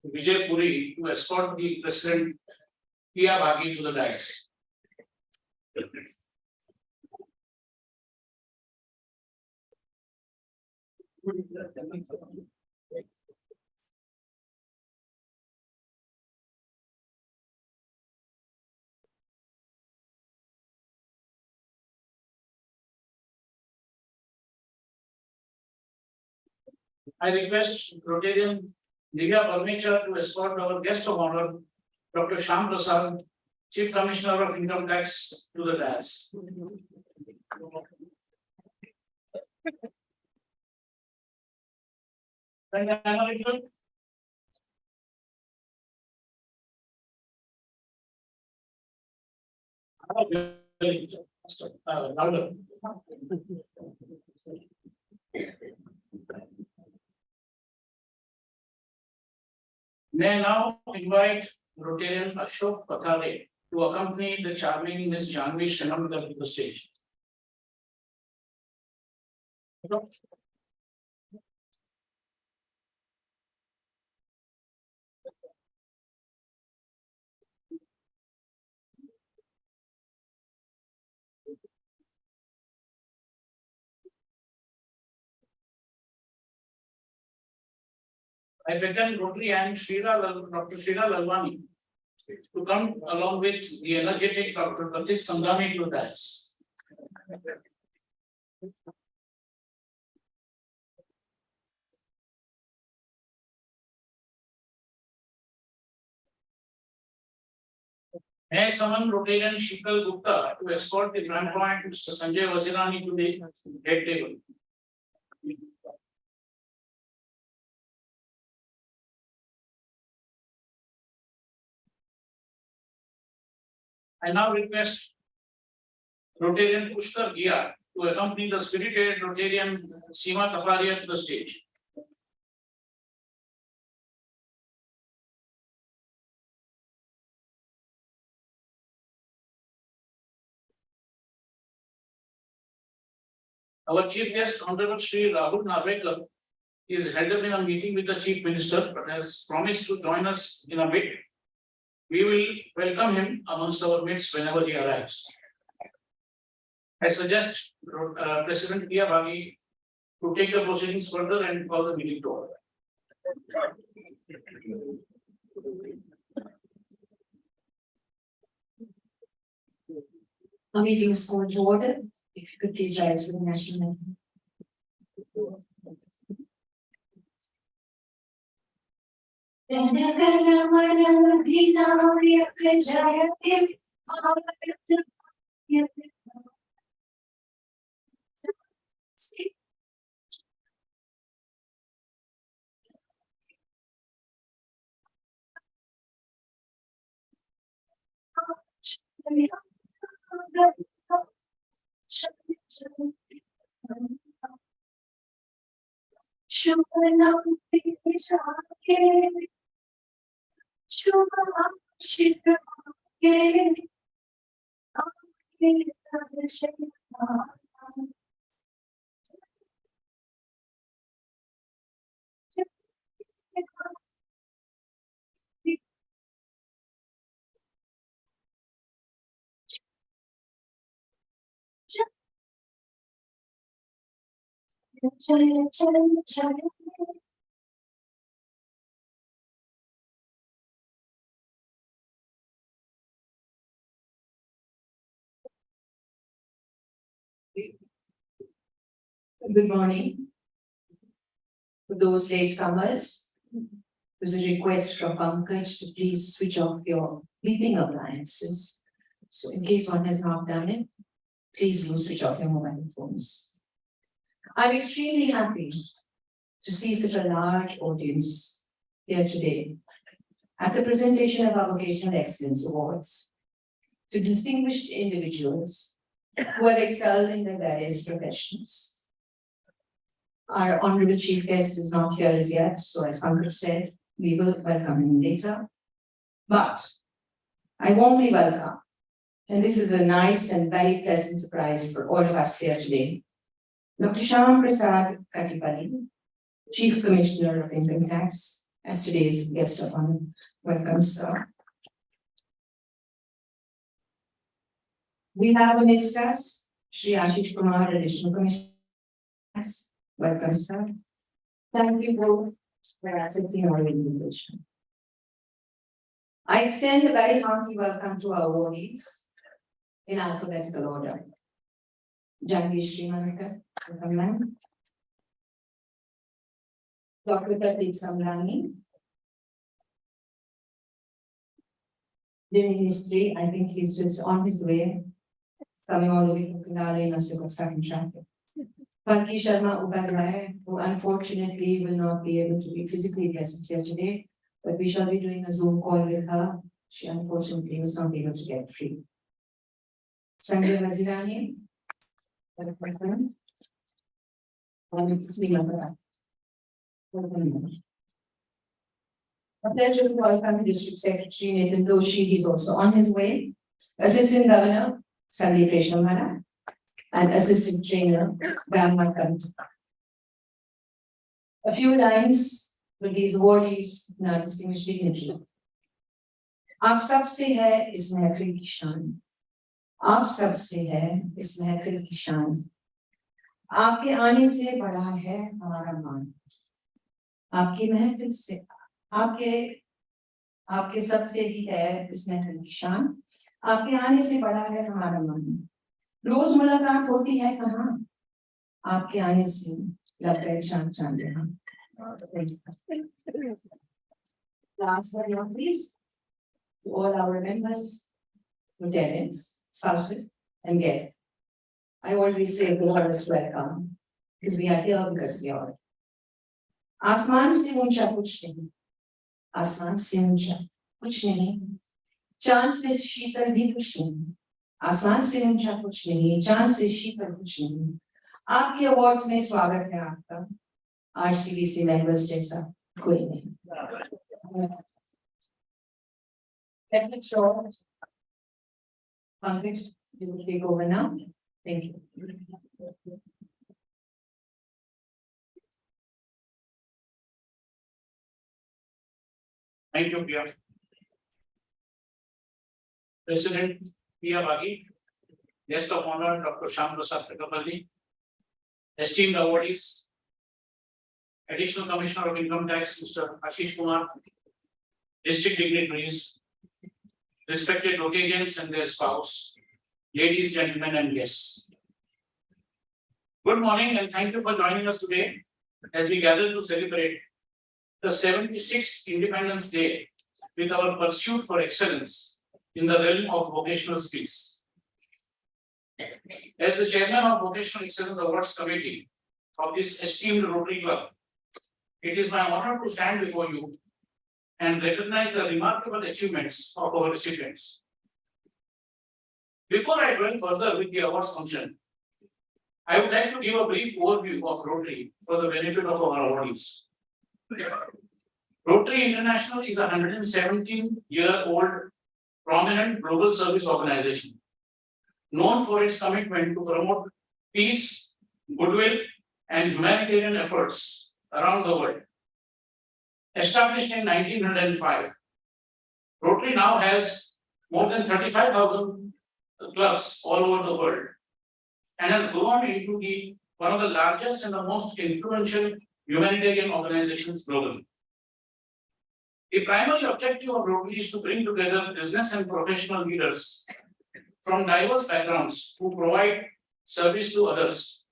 Vijay Puri to escort the President Pia Bhagi to the dais. I request Rotarian Divya Parmechar to escort our guest of honor, Dr. Shyam Prasad, Chief Commissioner of Income Tax, to the dais. Louder. May I now invite Rotarian Ashok Pathare to accompany the charming Ms. Janvi Srinamdar to the stage. I beckon Rotary and Dr. Shrira Lalwani to come along with the energetic Dr. Pratik Sandhani to the dais. May I summon Rotarian Shikal Gupta to escort the flamboyant Mr. Sanjay Wazirani to the head table. I now request Rotarian Pushkar Gia to accompany the spirited Rotarian Seema Taparia to the stage. Our chief guest, Honorable Shri Rahul Narvekar, is held up in a meeting with the Chief Minister, but has promised to join us in a bit. We will welcome him amongst our midst whenever he arrives. I suggest President Pia Bhagi to take the proceedings further and call the meeting to order. Our meeting is called to order. If you could please rise for the national anthem. Good morning. For those latecomers, there's a request from Pankaj to please switch off your beeping appliances. So in case one has not done it, please do switch off your mobile phones. I'm extremely happy to see such a large audience here today at the presentation of our Vocational Excellence Awards to distinguished individuals who have excelled in their various professions. Our honorable chief guest is not here as yet, so as Pankaj said, we will welcome him later. But I warmly welcome, and this is a nice and very pleasant surprise for all of us here today, Dr. Shyam Prasad Katipalli, Chief Commissioner of Income Tax, as today's guest of honor. Welcome, sir. We have amidst us Shri Ashish Kumar, Additional Commissioner. Welcome, sir. Thank you both for accepting our invitation. I extend a very hearty welcome to our awardees in alphabetical order. Janvi Srimanika, welcome ma'am. Dr. Pradeep Samrani. During history, I think he's just on his way. Coming all the way from Kandala, he must have got stuck in traffic. Palki Sharma Upadhyay, who unfortunately will not be able to be physically present here today, but we shall be doing a Zoom call with her. She unfortunately was not able to get free. Sanjay Vazirani. A pleasure to welcome District Secretary Nathan Doshi, he's also on his way. Assistant Governor Sandeep Reshamana and Assistant Trainer Brahma Kant. A few lines with these awardees and our distinguished dignitaries. आप सबसे है इस महफिल की शान, आप सबसे है इस महफिल की शान, आपके आने से बड़ा है हमारा मान, आपकी महफिल से आपके सबसे ही है इस महफिल की शान, आपके आने से बड़ा है हमारा मान, रोज मुलाकात होती है कहाँ, आपके आने से लग गए चांद चांद यहाँ. Last but not least, to all our members, lieutenants, spouses, and guests. I always say the warmest welcome, because we are here because of you all. आसमान से ऊंचा कुछ नहीं, आसमान से ऊंचा कुछ नहीं, चांद से शीतल भी कुछ नहीं, आसमान से ऊंचा कुछ नहीं, चांद से शीतल कुछ नहीं. आपके अवार्ड्स में स्वागत है आपका, RCVC members जैसा कोई नहीं. Let me show. Pankaj, you will take over now. Thank you. Thank you, Priya. President Priya Bagi, guest of honor Dr. Shyam Prasad Petrapalli, esteemed awardees, Additional Commissioner of Income Tax Mr. Ashish Kumar, district dignitaries, respected Rotarians and their spouse, ladies, gentlemen, and guests. Good morning and thank you for joining us today as we gather to celebrate the 76th Independence Day with our pursuit for excellence in the realm of vocational skills. As the chairman of Vocational Excellence Awards Committee of this esteemed Rotary Club, it is my honor to stand before you and recognize the remarkable achievements of our recipients. Before I dwell further with the awards function, I would like to give a brief overview of Rotary for the benefit of our awardees. Rotary International is a 117-year-old prominent global service organization known for its commitment to promote peace, goodwill, and humanitarian efforts around the world. Established in 1905, Rotary now has more than 35,000 clubs all over the world and has grown into one of the largest and the most influential humanitarian organizations globally. The primary objective of Rotary is to bring together business and professional leaders from diverse backgrounds who provide service to others.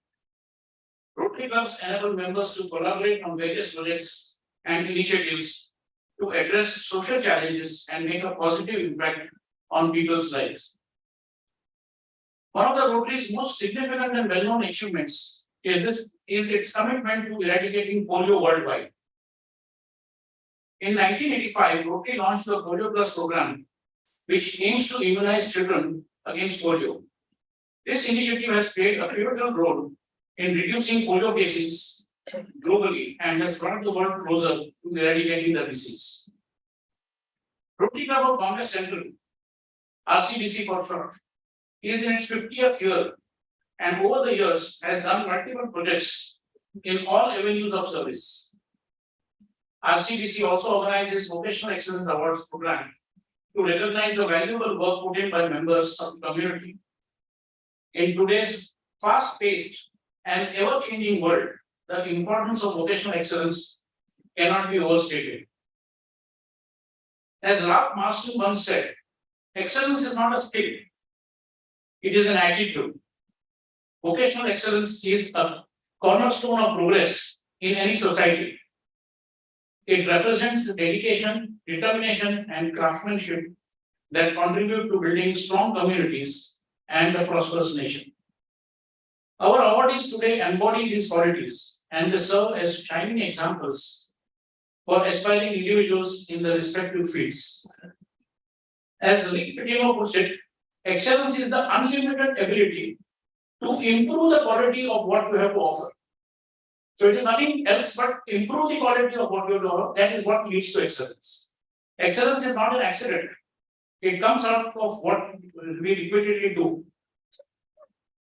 Rotary clubs enable members to collaborate on various projects and initiatives to address social challenges and make a positive impact on people's lives. One of the Rotary's most significant and well-known achievements is its commitment to eradicating polio worldwide. In 1985, Rotary launched the Polio Plus program, which aims to immunize children against polio. This initiative has played a pivotal role in reducing polio cases globally and has brought the world closer to eradicating the disease. Rotary Club of Bombay Central, RCDC for short, is in its 50th year and over the years has done multiple projects in all avenues of service. RCDC also organizes Vocational Excellence Awards program to recognize the valuable work put in by members of the community. In today's fast-paced and ever-changing world, the importance of vocational excellence cannot be overstated. As Ralph Marston once said, excellence is not a skill, it is an attitude. Vocational excellence is a cornerstone of progress in any society. It represents the dedication, determination, and craftsmanship that contribute to building strong communities and a prosperous nation. Our awardees today embody these qualities and they serve as shining examples for aspiring individuals in the respective fields. As Rick Pitino puts it, excellence is the unlimited ability to improve the quality of what you have to offer. So it is nothing else but improve the quality of what you have to offer. That is what leads to excellence. Excellence is not an accident. It comes out of what we repeatedly do.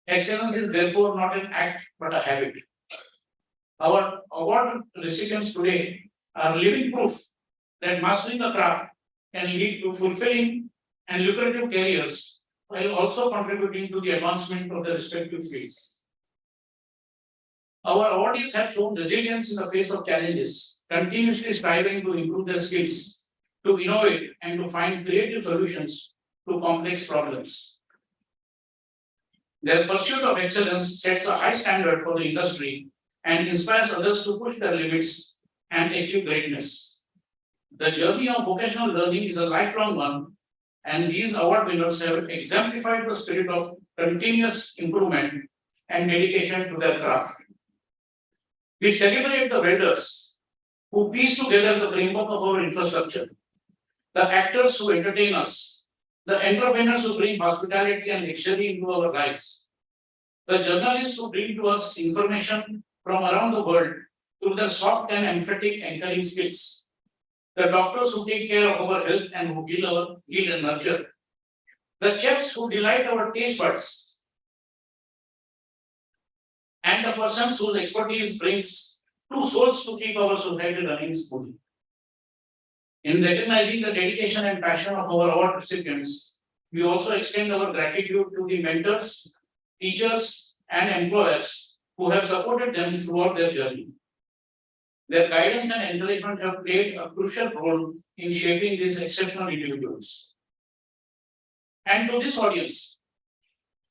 Excellence is therefore not an act but a habit. Our award recipients today are living proof that mastering a craft can lead to fulfilling and lucrative careers while also contributing to the advancement of their respective fields. Our awardees have shown resilience in the face of challenges, continuously striving to improve their skills, to innovate and to find creative solutions to complex problems. Their pursuit of excellence sets a high standard for the industry and inspires others to push their limits and achieve greatness. The journey of vocational learning is a lifelong one, and these award winners have exemplified the spirit of continuous improvement and dedication to their craft. We celebrate the builders who piece together the framework of our infrastructure, the actors who entertain us, the entrepreneurs who bring hospitality and luxury into our lives, the journalists who bring to us information from around the world through their soft and emphatic anchoring skills, the doctors who take care of our health and who heal and nurture, the chefs who delight our taste buds, and the persons whose expertise brings two souls to keep our society running smoothly. In recognizing the dedication and passion of our award recipients, we also extend our gratitude to the mentors, teachers, and employers who have supported them throughout their journey. Their guidance and encouragement have played a crucial role in shaping these exceptional individuals. And to this audience,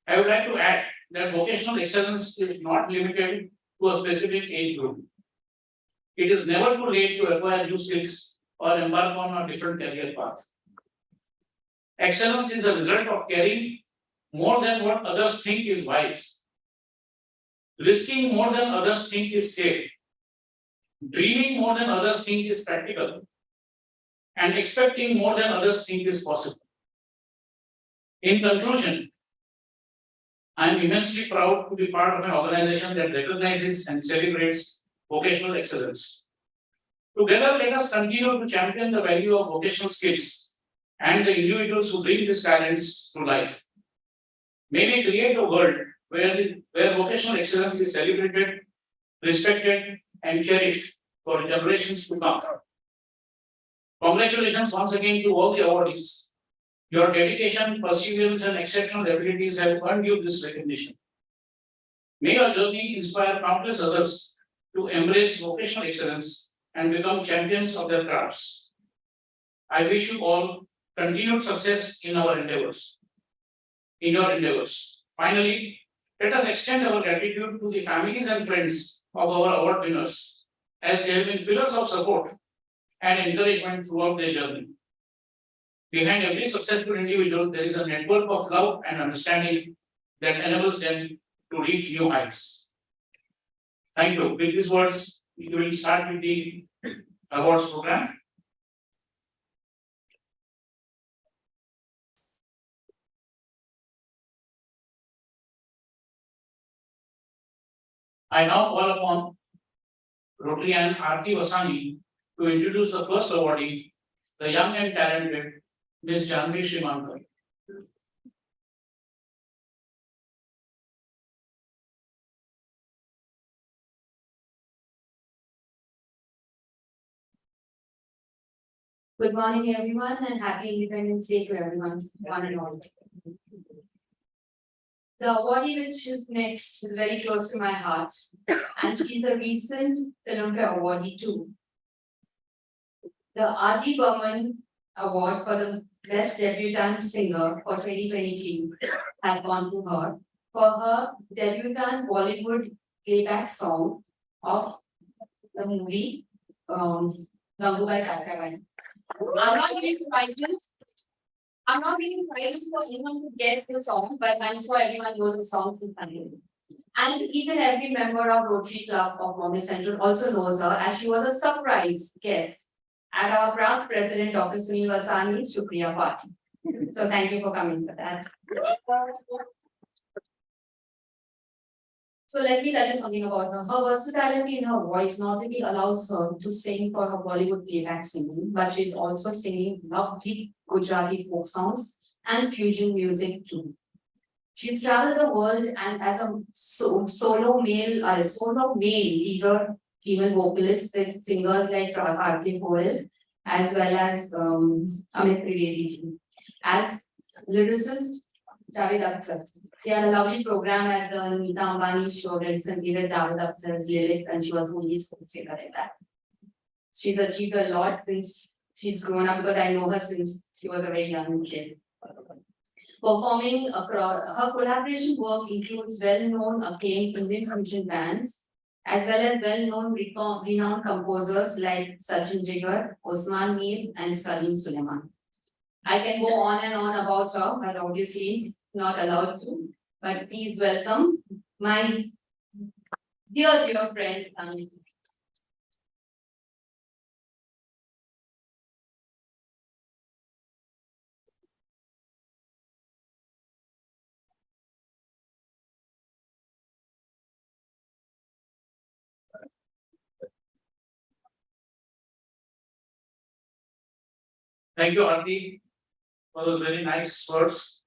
I would like to add that vocational excellence is not limited to a specific age group. It is never too late to acquire new skills or embark on a different career path. Excellence is a result of caring more than what others think is wise, risking more than others think is safe, dreaming more than others think is practical, and expecting more than others think is possible. In conclusion, I am immensely proud to be part of an organization that recognizes and celebrates vocational excellence. Together, let us continue to champion the value of vocational skills and the individuals who bring these talents to life. May we create a world where vocational excellence is celebrated, respected, and cherished for generations to come. Congratulations once again to all the awardees. Your dedication, perseverance, and exceptional abilities have earned you this recognition. May your journey inspire countless others to embrace vocational excellence and become champions of their crafts. I wish you all continued success in our endeavors, in your endeavors. Finally, let us extend our gratitude to the families and friends of our award winners, as they have been pillars of support and encouragement throughout their journey. Behind every successful individual, there is a network of love and understanding that enables them to reach new heights. Thank you. With these words, we will start with the awards program. I now call upon Rotary and Aarti Vasani to introduce the first awardee, the young and talented Ms. Janvi Srimankar. Good morning, everyone, and happy Independence Day to everyone, one and all. The awardee which is next is very close to my heart, and she's a recent Filmfare awardee too. The Adi Burman Award for the Best Debutante Singer for 2023 has gone to her for her debutante Bollywood playback song of the movie Gangubai Kathiawadi. I'm not giving prizes for anyone who gets the song, but I'm sure everyone knows the song instantaneously. And each and every member of Rotary Club of Bombay Central also knows her, as she was a surprise guest at our past president, Dr. Sunil Vasani's Shukriya party. So thank you for coming for that. So let me tell you something about her. Her versatility in her voice not only allows her to sing for her Bollywood playback singing, but she's also singing lovely Gujarati folk songs and fusion music too. She's traveled the world and as a solo male leader, female vocalist with singers like Karthi Goel, as well as Amit Trivedi ji. As lyricist, Javed Akhtar. She had a lovely program at the Nita Ambani show recently with Javed Akhtar's lyrics, and she was only spoken singer like that. She's achieved a lot since she's grown up, because I know her since she was a very young kid. Performing across, her collaboration work includes well-known acclaimed Indian fusion bands, as well as well-known renowned composers like Sachin Jigar, Osman Mir, and Salim Suleiman. I can go on and on about her, but obviously not allowed to. But please welcome my dear friend, Tanvi. Thank you, Aarti, for those very nice words.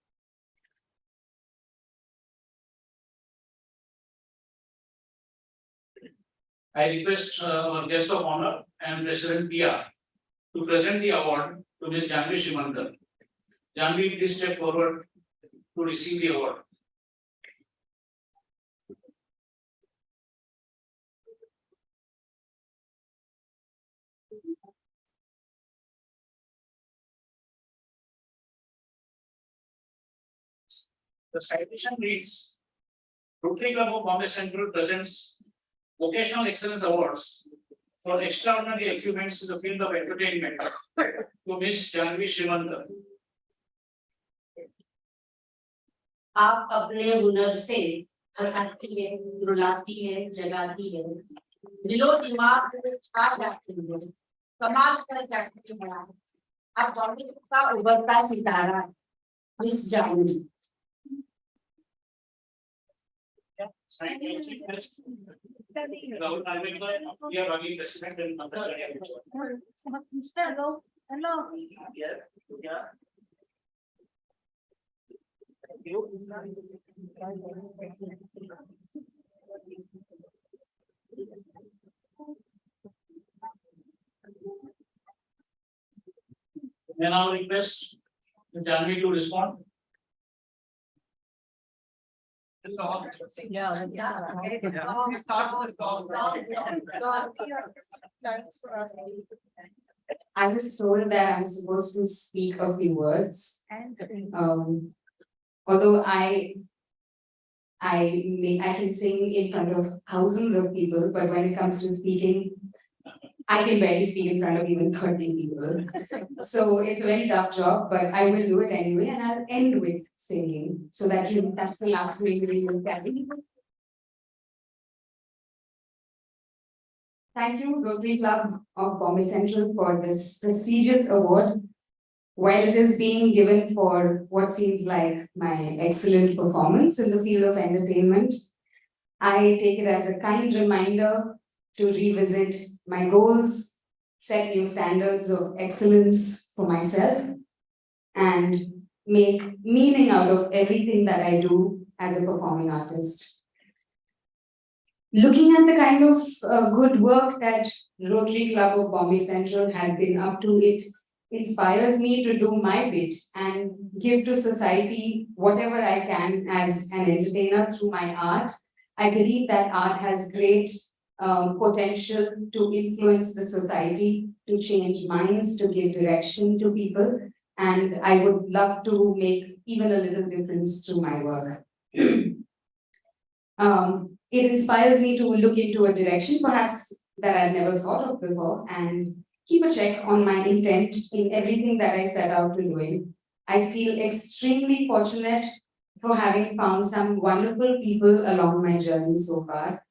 I request our guest of honor and President PR to present the award to Ms. Janvi Shimankar. Janvi, please step forward to receive the award. The citation reads, Rotary Club of Bombay Central presents Vocational Excellence Awards for extraordinary achievements in the field of entertainment to Ms. Janvi Shimankar. आप अपने हुनर से हंसाती है, रुलाती है, जगाती है, दिलो दिमाग में छा जाती है, कमाल कर जाती है। आप बॉलीवुड का उभरता सितारा miss Janvi. Rahul Nalwekar, we are running president and Hello, hello. Yeah. Then I will request Janvi to respond. I was told that I'm supposed to speak a few words. Although I can sing in front of thousands of people, but when it comes to speaking, I can barely speak in front of even 30 people. So it's a very tough job, but I will do it anyway, and I'll end with singing so that that's the last way we will carry. Thank you, Rotary Club of Bombay Central, for this prestigious award. While it is being given for what seems like my excellent performance in the field of entertainment, I take it as a kind reminder to revisit my goals, set new standards of excellence for myself, and make meaning out of everything that I do as a performing artist. Looking at the kind of good work that Rotary Club of Bombay Central has been up to, it inspires me to do my bit and give to society whatever I can as an entertainer through my art. I believe that art has great potential to influence the society, to change minds, to give direction to people. And I would love to make even a little difference through my work. It inspires me to look into a direction perhaps that I've never thought of before and keep a check on my intent in everything that I set out to doing. I feel extremely fortunate for having found some wonderful people along my journey so far.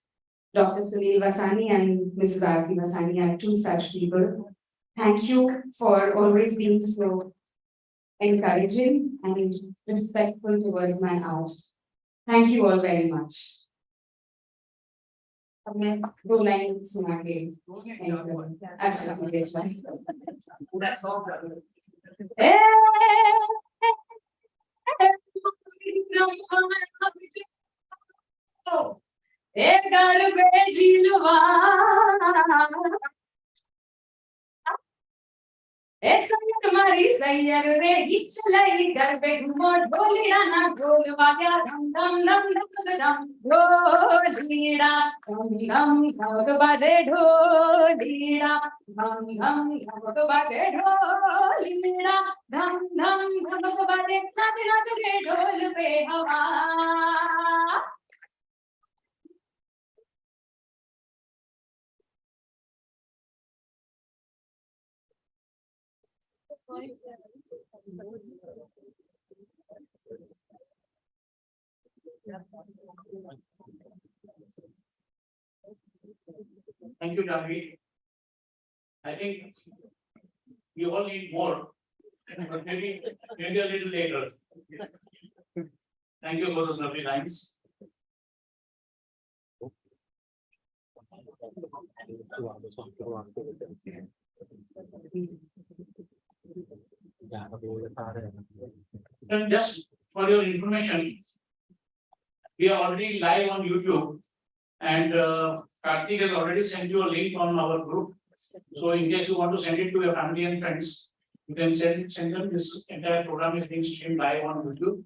Dr. Sunil Vasani and Mrs. Aarti Vasani are two such people. Thank you for always being so encouraging and respectful towards my art. Thank you all very much. अब मैं 2 line सुना के अच्छा ठीक है घर में झीलवा मारी सैयर रे चलाई घर पे घूमो ढोलिया ना ढोल बाजा धम धम धम धम धम ढोलीड़ा धम धम धम बाजे ढोलीड़ा धम धम धम बाजे ढोलीड़ा धम धम धम बाजे नाच नाच के ढोल पे हवा Thank you, Janvi. I think we all need more, but maybe a little later. Thank you for those lovely lines. And just for your information, we are already live on YouTube, and Karthik has already sent you a link on our group. So in case you want to send it to your family and friends, you can send them. This entire program is being streamed live on YouTube.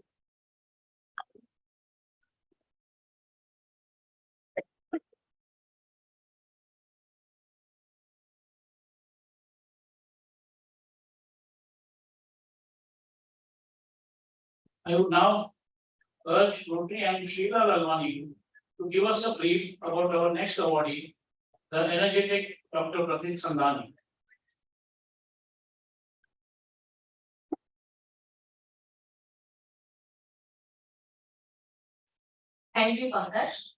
I would now urge Rotary and Sheila Lalwani to give us a brief about our next awardee, the energetic Dr. Pratik Sandani. Thank you, Pankaj.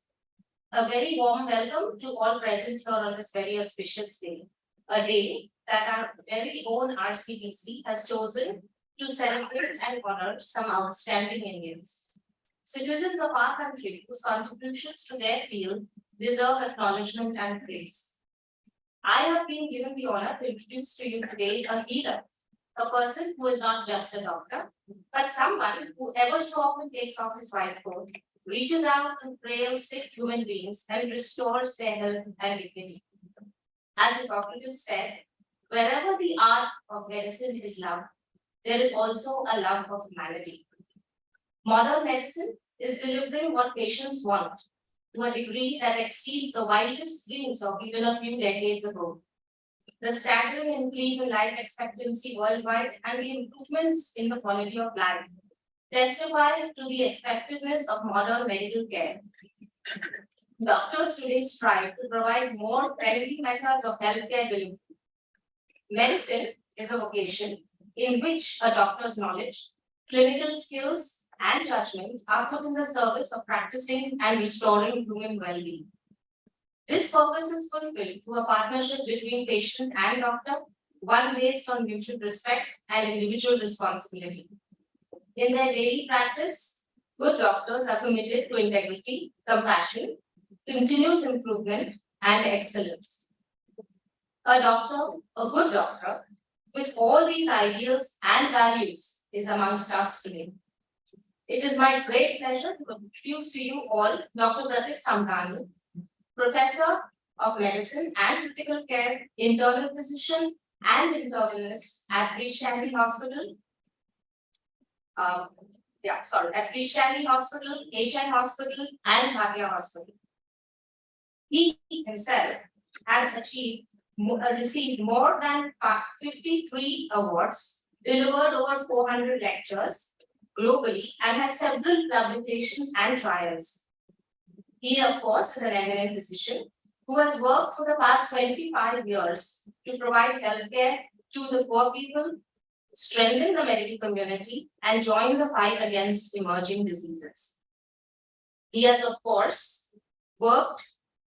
A very warm welcome to all present here on this very auspicious day, a day that our very own RCBC has chosen to celebrate and honor some outstanding Indians, citizens of our country whose contributions to their field deserve acknowledgement and praise. I have been given the honor to introduce to you today a healer, a person who is not just a doctor, but someone who ever so often takes off his white coat, reaches out to frail, sick human beings and restores their health and dignity. As Hippocrates said, wherever the art of medicine is loved, there is also a love of humanity. Modern medicine is delivering what patients want to a degree that exceeds the wildest dreams of even a few decades ago. The staggering increase in life expectancy worldwide and the improvements in the quality of life testify to the effectiveness of modern medical care. Doctors today strive to provide more friendly methods of healthcare delivery. Medicine is a vocation in which a doctor's knowledge, clinical skills, and judgment are put in the service of practicing and restoring human well-being. This purpose is fulfilled through a partnership between patient and doctor, one based on mutual respect and individual responsibility. In their daily practice, good doctors are committed to integrity, compassion, continuous improvement, and excellence. A good doctor, with all these ideals and values, is amongst us today. It is my great pleasure to introduce to you all Dr. Pratik Sandani, Professor of Medicine and Critical Care, Internal Physician, and internist at British Hospital. At British Hospital, HN Hospital, and Bhagya Hospital. He himself has received more than 53 awards, delivered over 400 lectures globally, and has several publications and trials. He, of course, is an eminent physician who has worked for the past 25 years to provide healthcare to the poor people, strengthen the medical community, and join the fight against emerging diseases. He has, of course, worked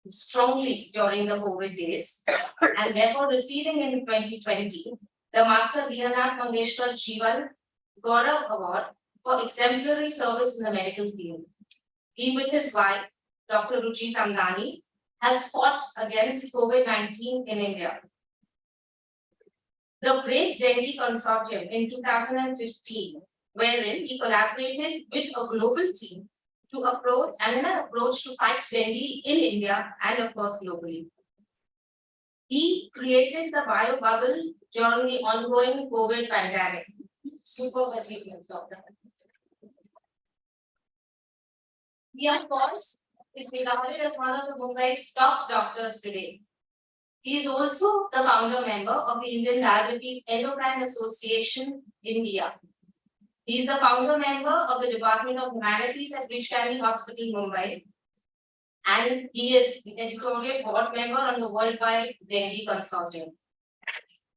strongly during the COVID days, and therefore receiving in 2020 the Master Diyanath Mangeshkar Jeevan Gaurav Award for exemplary service in the medical field. He, with his wife, Dr. Ruchi Samdani, has fought against COVID-19 in India. The Great Delhi Consortium in 2015, wherein he collaborated with a global team to approach to fight Delhi in India and of course globally. He created the bio bubble during the ongoing COVID pandemic. Super achievements, Doctor. He, of course, is regarded as one of the Mumbai's top doctors today. He is also the founder member of the Indian Diabetes Endocrine Association, India. He is a founder member of the Department of Humanities at British Hospital, Mumbai. And he is the editorial board member on the Worldwide Delhi Consortium.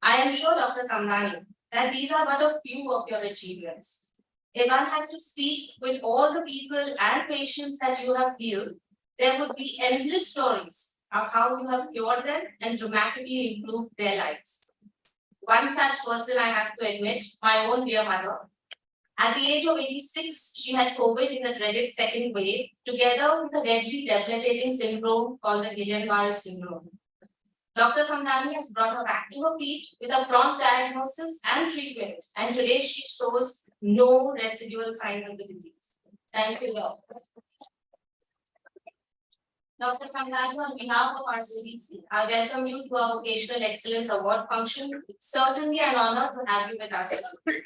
I am sure, Dr. Samdani, that these are but a few of your achievements. If one has to speak with all the people and patients that you have healed, there would be endless stories of how you have cured them and dramatically improved their lives. One such person, I have to admit, my own dear mother. At the age of 86, she had COVID in the dreaded second wave, together with a deadly debilitating syndrome called the Guillain-Barré syndrome. Dr. Samdani has brought her back to her feet with a prompt diagnosis and treatment, and today she shows no residual signs of the disease. Thank you, Doctor. Dr. Samdani, on behalf of our CBC, I welcome you to our Vocational Excellence Award function. It's certainly an honor to have you with us.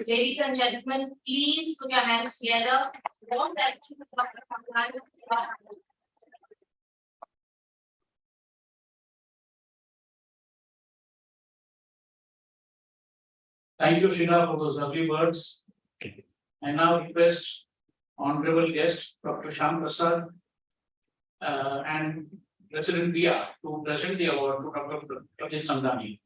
Ladies and gentlemen, please put your hands together. Warm welcome to Dr. Samdani. Thank you, Sheila, for those lovely words. I now request honorable guest, Dr. Shyam Prasad, and President Dia to present the award to Dr. Ajit Samdani.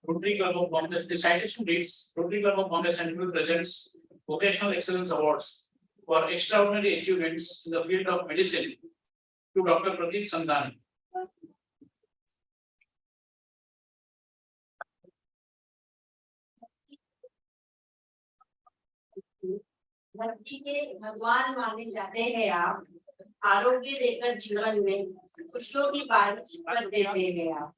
Rotary Club of Bombay, the citation reads, Rotary Club of Bombay Central presents Vocational Excellence Awards for extraordinary achievements in the field of medicine to Dr. Pradeep Samdani. धरती के भगवान माने जाते हैं आप, आरोग्य देकर जीवन में खुशियों की बारिश कर देते हैं आप.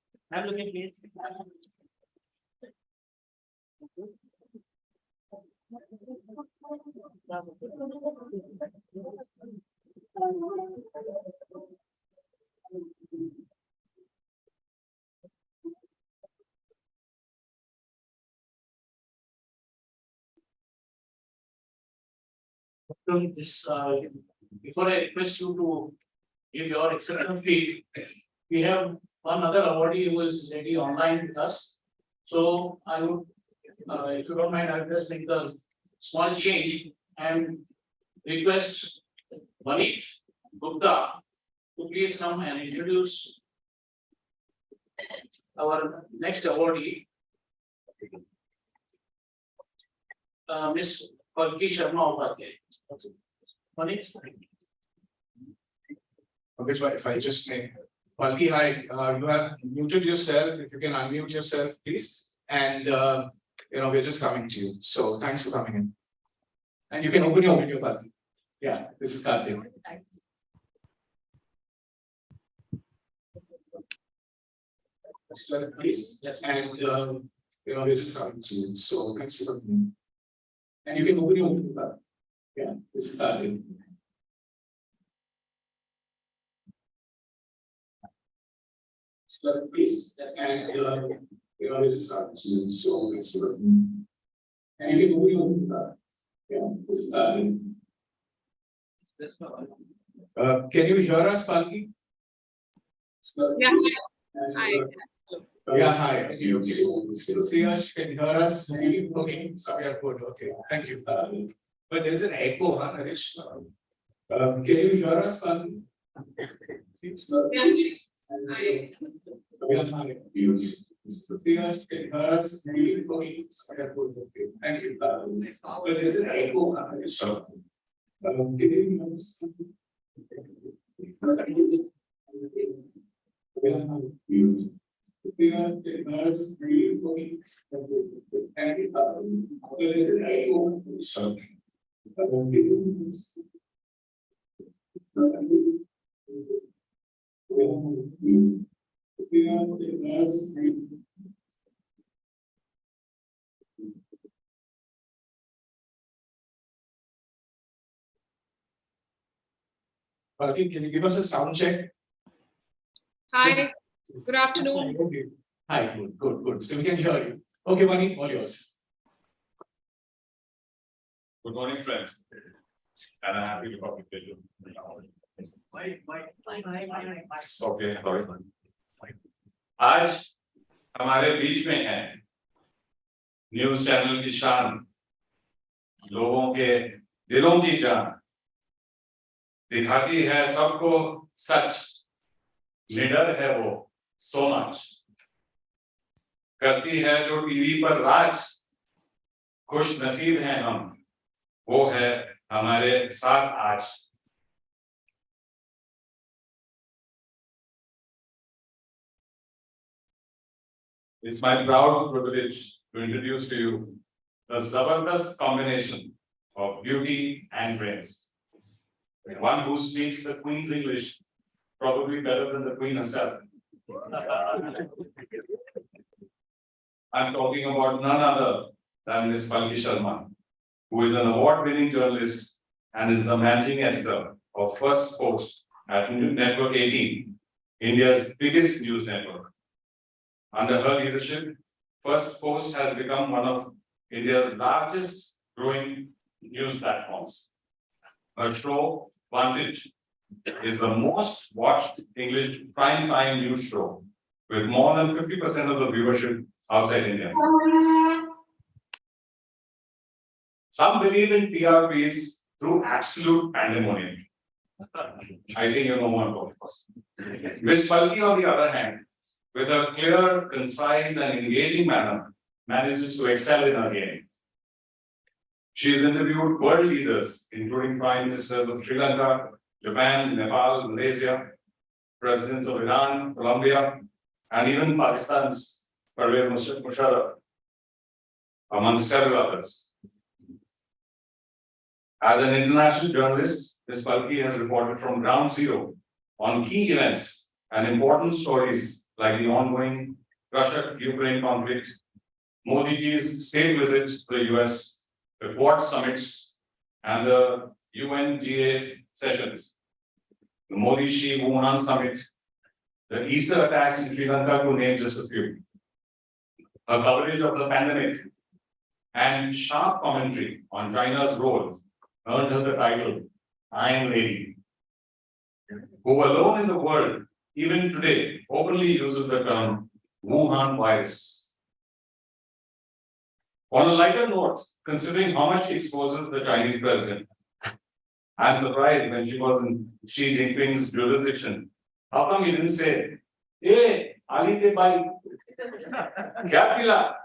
This, before I request you to give your acceptance speech, we have one other awardee who is ready online with us. So I would, if you don't mind, I'll just make the small change and request Manit Gupta to please come and introduce our next awardee, Miss Palki Sharma Upadhyay. Manit. Okay, if I just may. Palki, hi, you have muted yourself. If you can unmute yourself, please. And, we're just coming to you. So thanks for coming in. And you can open your video, Palki. Yeah, this is Karthik. Please. Yes. And, we're just coming to you. So thanks for coming in. And you can open your own. Yeah, this is Balki. So please, and we just start. So it's and you can open your own. Yeah, this is Balki. Can you hear us, Balki? Yeah. And, Hi. Yeah, hi. So, Siyash, can you hear us? Okay, so we are good. Okay, thank you. But there is an echo, huh, Naresh? Can you hear us, Balki? Hi. Yeah, hi. Siyash, can you hear us? Okay, so we are good. Okay, thank you. But there is an echo, huh, Naresh? Can you hear us? Okay, can you give us a sound check? Hi. Good afternoon. Okay. Hi, good. So we can hear you. Okay, Mani, all yours. Good morning, friends. And I'm happy to participate. Okay, sorry. आज हमारे बीच में है news channel की शान, लोगों के दिलों की जान, दिखाती है सबको सच, निडर है वो so much, करती है जो टीवी पर राज, खुश नसीब हैं हम, वो है हमारे साथ आज. It's my proud privilege to introduce to you the Zabardast combination of beauty and brains. One who speaks the Queen's English probably better than the Queen herself. I'm talking about none other than Ms. Palki Sharma, who is an award-winning journalist and is the managing editor of First Post at Network 18, India's biggest news network. Under her leadership, First Post has become one of India's largest growing news platforms. Her show, Vantage, is the most watched English prime time news show, with more than 50% of the viewership outside India. Some believe in TRPs through absolute pandemonium. I think you know more about it. Ms. Palki, on the other hand, with a clear, concise, and engaging manner, manages to excel in her game. She has interviewed world leaders, including Prime Ministers of Sri Lanka, Japan, Nepal, Malaysia, presidents of Iran, Colombia, and even Pakistan's Pervez Musharraf, among several others. As an international journalist, Ms. Palki has reported from ground zero on key events and important stories like the ongoing Russia-Ukraine conflict, Modi ji's state visits to the US, the Quad summits, and the UNGA sessions, the Modi-Xi Wuhan summit, the Easter attacks in Sri Lanka, to name just a few. Her coverage of the pandemic and sharp commentary on China's role earned her the title Iron Lady, who alone in the world, even today, openly uses the term Wuhan virus. On a lighter note, considering how much she exposes the Chinese president, I'm surprised when she was in Xi Jinping's jurisdiction. How come he didn't say, "Hey, Ali te bhai, kya pila?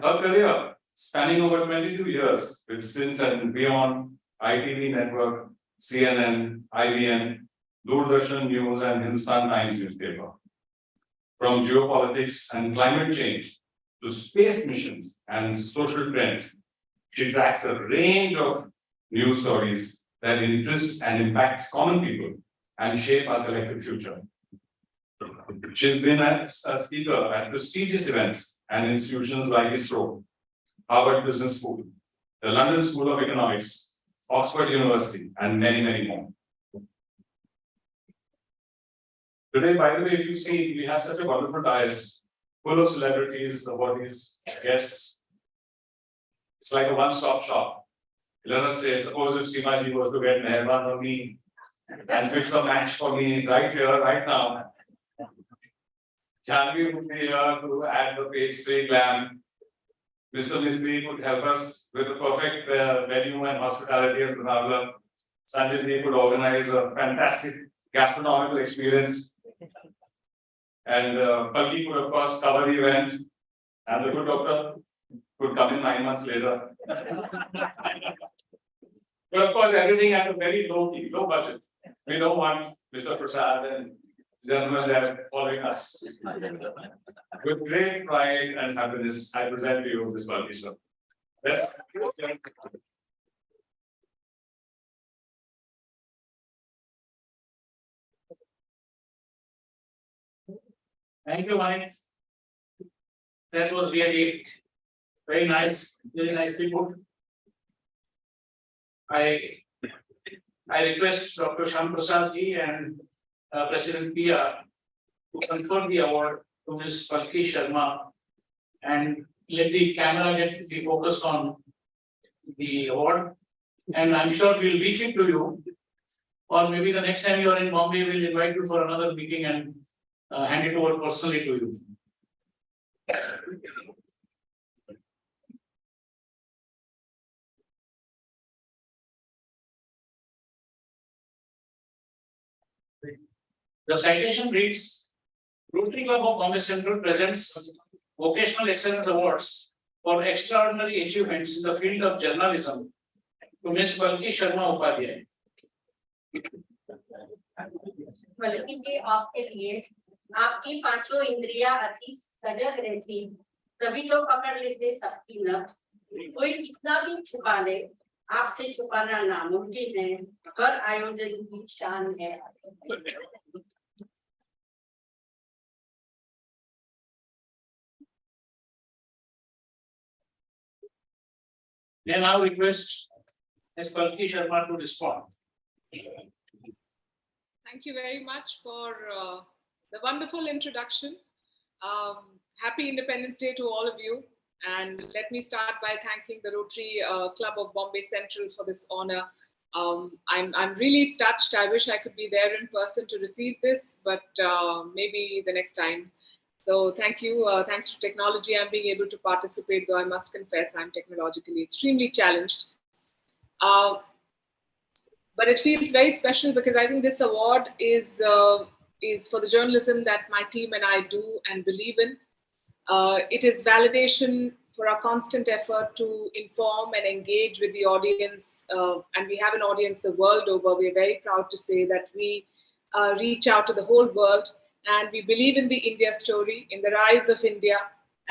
Her career, spanning over 22 years, with stints and beyond ITV Network, CNN, IBN, Doordarshan News, and Hindustan Times newspaper. From geopolitics and climate change to space missions and social trends, she tracks a range of news stories that interest and impact common people and shape our collective future. She's been a speaker at prestigious events and institutions like ISRO, Harvard Business School, the London School of Economics, Oxford University, and many, many more. Today, by the way, if you see, we have such a wonderful dais full of celebrities, awardees, guests. It's like a one-stop shop. Let us say, suppose if Seemaji was to get Mehban on me and fix a match for me right here, right now. Janvi would be here to add the page straight lamp. Mr. Mistry would help us with the perfect menu and hospitality of Lonavala. Sanjay ji could organize a fantastic gastronomical experience. And Palki could, of course, cover the event. And the good doctor could come in 9 months later. But of course, everything at a very low key, low budget. We don't want Mr. Prasad and gentlemen there following us. With great pride and happiness, I present to you this Palki show. Yes. Thank you, Manik. That was really very nice, very nicely put. I request Dr. Shyam Prasad ji and President PR to confer the award to Ms. Palki Sharma and let the camera be focused on the award. And I'm sure we'll reach it to you. Or maybe the next time you are in Bombay, we'll invite you for another meeting and hand it over personally to you. The citation reads, Rotary Club of Bombay Central presents Vocational Excellence Awards for extraordinary achievements in the field of journalism to Ms. Palki Sharma Upadhyay. बल्कि के आपके लिए आपकी पांचों इंद्रियां अति सजग रहती, तभी तो पकड़ लेते सबकी नब्ज। कोई कितना भी छुपा ले, आपसे छुपाना नामुमकिन है। हर आयोजन की शान है। They now request Ms. Palki Sharma to respond. Thank you very much for the wonderful introduction. Happy Independence Day to all of you. And let me start by thanking the Rotary Club of Bombay Central for this honor. I'm really touched. I wish I could be there in person to receive this, but maybe the next time. So thank you. Thanks to technology, I'm being able to participate, though I must confess I'm technologically extremely challenged. But it feels very special because I think this award is for the journalism that my team and I do and believe in. It is validation for our constant effort to inform and engage with the audience. And we have an audience the world over. We're very proud to say that we reach out to the whole world. And we believe in the India story, in the rise of India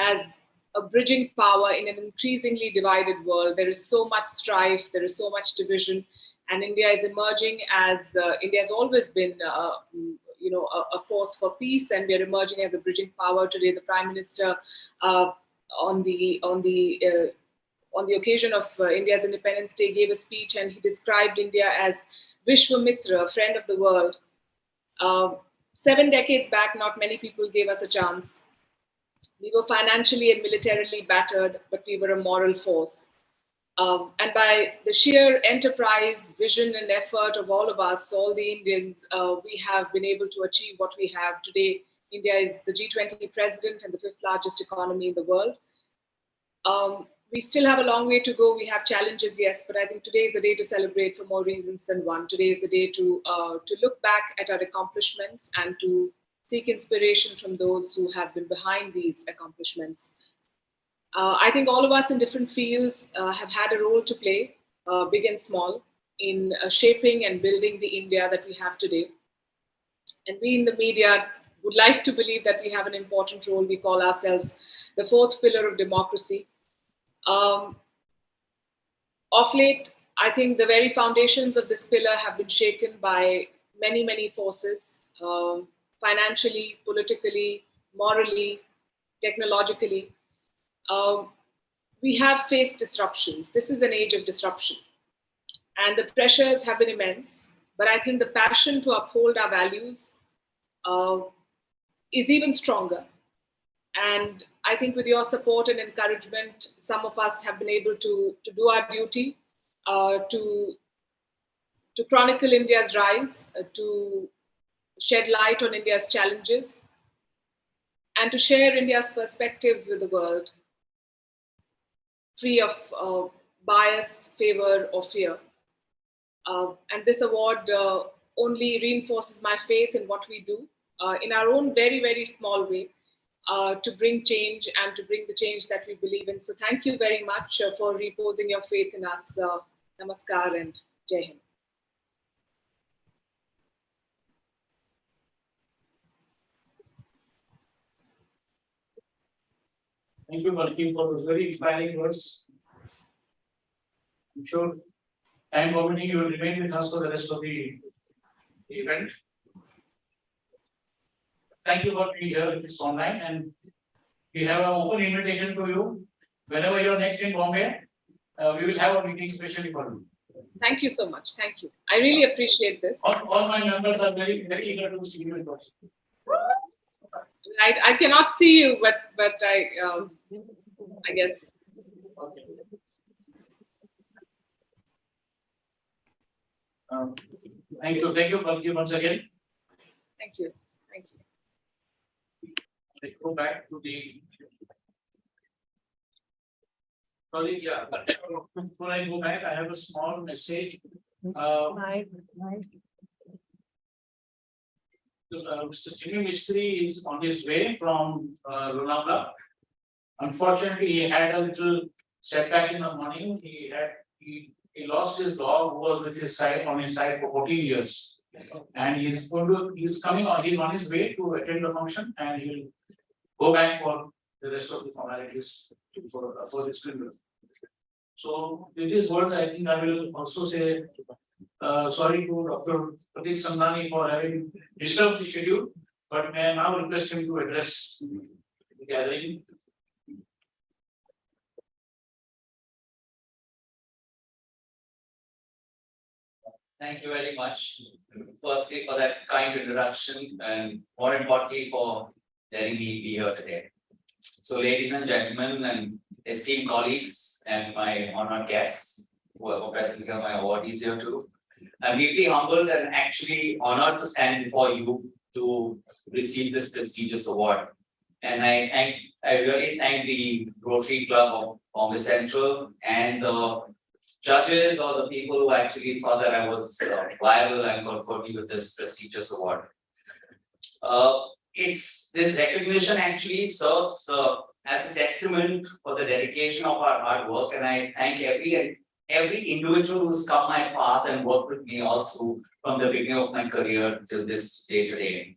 as a bridging power in an increasingly divided world. There is so much strife, there is so much division, and India is emerging as India has always been, a force for peace, and we are emerging as a bridging power. Today, the Prime Minister, on the occasion of India's Independence Day, gave a speech, and he described India as Vishwamitra, a friend of the world. 7 decades back, not many people gave us a chance. We were financially and militarily battered, but we were a moral force. And by the sheer enterprise, vision, and effort of all of us, all the Indians, we have been able to achieve what we have. Today, India is the G20 president and the 5th largest economy in the world. We still have a long way to go. We have challenges, yes, but I think today is a day to celebrate for more reasons than one. Today is the day to look back at our accomplishments and to seek inspiration from those who have been behind these accomplishments. I think all of us in different fields have had a role to play, big and small, in shaping and building the India that we have today. And we in the media would like to believe that we have an important role. We call ourselves the 4th pillar of democracy. Of late, I think the very foundations of this pillar have been shaken by many, many forces. financially, politically, morally, technologically. We have faced disruptions. This is an age of disruption. And the pressures have been immense. But I think the passion to uphold our values is even stronger. And I think with your support and encouragement, some of us have been able to do our duty, to chronicle India's rise, to shed light on India's challenges, and to share India's perspectives with the world, free of bias, favor, or fear. And this award only reinforces my faith in what we do in our own very, very small way to bring change and to bring the change that we believe in. So thank you very much for reposing your faith in us. Namaskar and Jai Hind. Thank you, Balki, for those very inspiring words. I'm sure time permitting, you will remain with us for the rest of the event. Thank you for being here. It's online, and we have an open invitation to you. Whenever you're next in Bombay, we will have a meeting specially for you. Thank you so much. Thank you. I really appreciate this. All my members are very, very eager to see you in person. Right. I cannot see you, but I guess. Okay. Thank you, Balki, once again. Thank you. Thank you. Let's go back to the. Sorry, yeah, but before I go back, I have a small message. Mr. Jimmy Mistry is on his way from Lonavala. Unfortunately, he had a little setback in the morning. He lost his dog who was with his side on his side for 14 years. And he's on his way to attend the function, and he'll go back for the rest of the formalities for his funeral. So with these words, I think I will also say sorry to Dr. Pratik Sandani for having disturbed the schedule, but may I now request him to address the gathering. Thank you very much. Firstly, for that kind introduction, and more importantly, for letting me be here today. So, ladies and gentlemen, and esteemed colleagues, and my honored guests who are present here, my awardees here too. I'm deeply humbled and actually honored to stand before you to receive this prestigious award. And I really thank the Rotary Club of Bombay Central and the judges or the people who actually thought that I was viable and conferred me with this prestigious award. This recognition actually serves as a testament for the dedication of our hard work, and I thank every individual who's come my path and worked with me all through from the beginning of my career till this day today.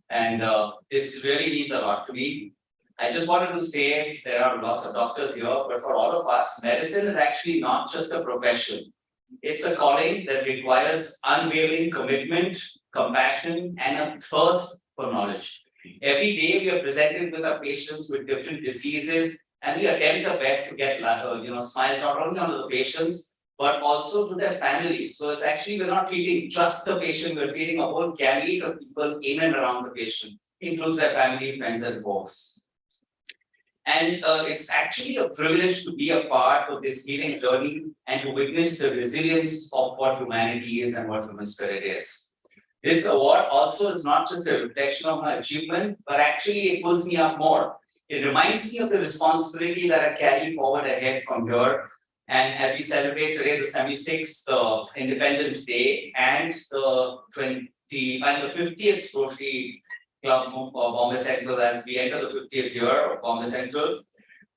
And this really means a lot to me. I just wanted to say there are lots of doctors here, but for all of us, medicine is actually not just a profession. It's a calling that requires unwavering commitment, compassion, and a thirst for knowledge. Every day we are presented with our patients with different diseases, and we attempt our best to get smiles not only onto the patients, but also to their families. So it's actually, we're not treating just the patient, we're treating a whole gamut of people in and around the patient, includes their family, friends, and folks. And it's actually a privilege to be a part of this healing journey and to witness the resilience of what humanity is and what human spirit is. This award also is not just a reflection of my achievement, but actually it pulls me up more. It reminds me of the responsibility that I carry forward ahead from here. And as we celebrate today the 76th Independence Day and the 50th Rotary Club of Bombay Central, as we enter the 50th year of Bombay Central,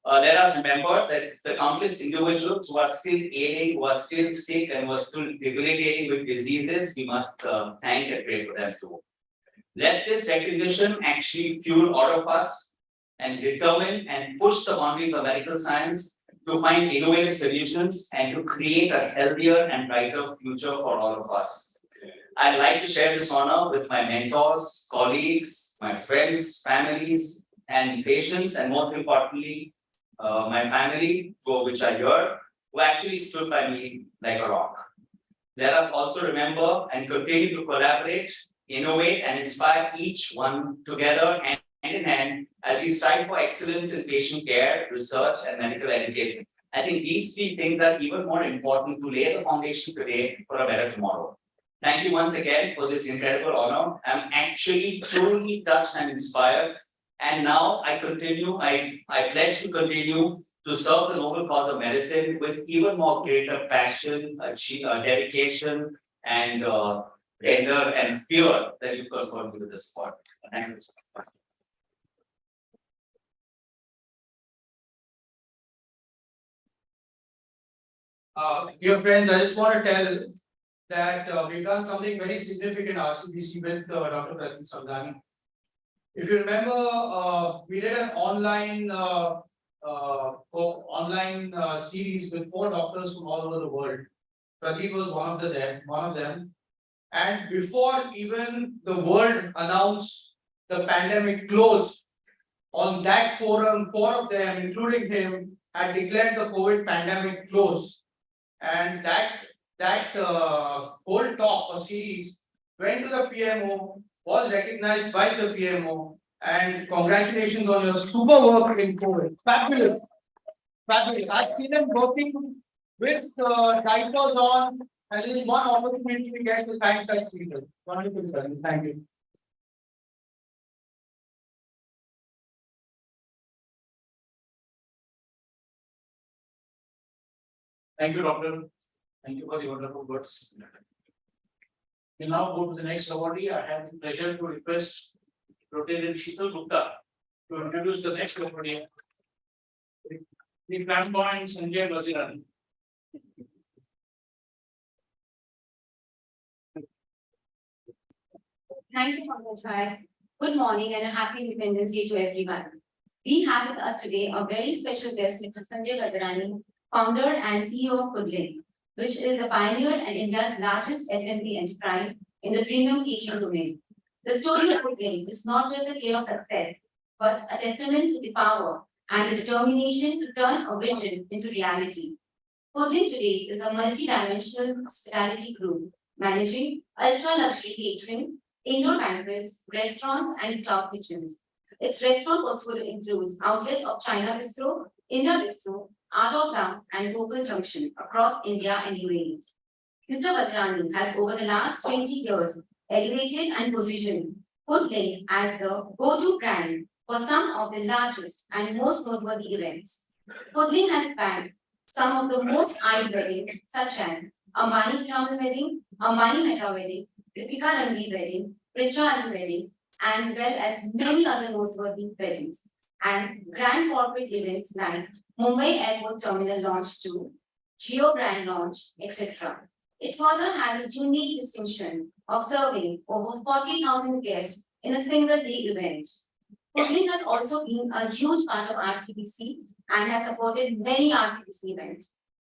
let us remember that the countless individuals who are still ailing, who are still sick, and who are still debilitating with diseases, we must thank and pray for them too. Let this recognition actually fuel all of us and determine and push the boundaries of medical science to find innovative solutions and to create a healthier and brighter future for all of us. I'd like to share this honor with my mentors, colleagues, my friends, families, and patients, and most importantly, my family, which are here, who actually stood by me like a rock. Let us also remember and continue to collaborate, innovate, and inspire each one together and hand in hand as we strive for excellence in patient care, research, and medical education. I think these three things are even more important to lay the foundation today for a better tomorrow. Thank you once again for this incredible honor. I'm actually truly touched and inspired. And now I pledge to continue to serve the noble cause of medicine with even more greater passion, dedication, and tender and fear that you've confirmed with the support. Thank you so much. Dear friends, I just want to tell that we've done something very significant RCBC with Dr. Pradeep Samdani. If you remember, we did an online series with 4 doctors from all over the world. Pradeep was one of them. And before even the world announced the pandemic closed, on that forum, 4 of them, including him, had declared the COVID pandemic closed. And that whole talk or series went to the PMO, was recognized by the PMO, and congratulations on your super work in COVID. Fabulous. Fabulous. I've seen them working with titles on, and this is one opportunity we get to thank such people. Wonderful, sir. Thank you. Thank you, doctor. Thank you for the wonderful words. We now go to the next awardee. I have the pleasure to request Rotary Sheetal Gupta to introduce the next awardee. The flamboyant Sanjay Vazirani. Thank you, Pankaj Bhai. Good morning and a happy Independence Day to everyone. We have with us today a very special guest, Mr. Sanjay Vazirani, founder and CEO of Foodlink, which is the pioneer and India's largest F&B enterprise in the premium catering domain. The story of Foodlink is not just a tale of success, but a testament to the power and the determination to turn a vision into reality. Foodlink today is a multi-dimensional hospitality group managing ultra-luxury catering, indoor banquets, restaurants, and cloud kitchens. Its restaurant portfolio includes outlets of China Bistro, India Bistro, Art of Town, and Local Junction across India and UAE. Mr. Vazirani has over the last 20 years elevated and positioned Foodlink as the go-to brand for some of the largest and most noteworthy events. Foodlink has planned some of the most eyed weddings, such as Ambani Piramal wedding, Ambani Mehta wedding, Deepika Rangi wedding, Richa Ali wedding, and well as many other noteworthy weddings, and grand corporate events like Mumbai Airport Terminal Launch 2, Geo Brand Launch, etc. It further has a unique distinction of serving over 40,000 guests in a single day event. Foodlink has also been a huge part of RCBC and has supported many RCBC events.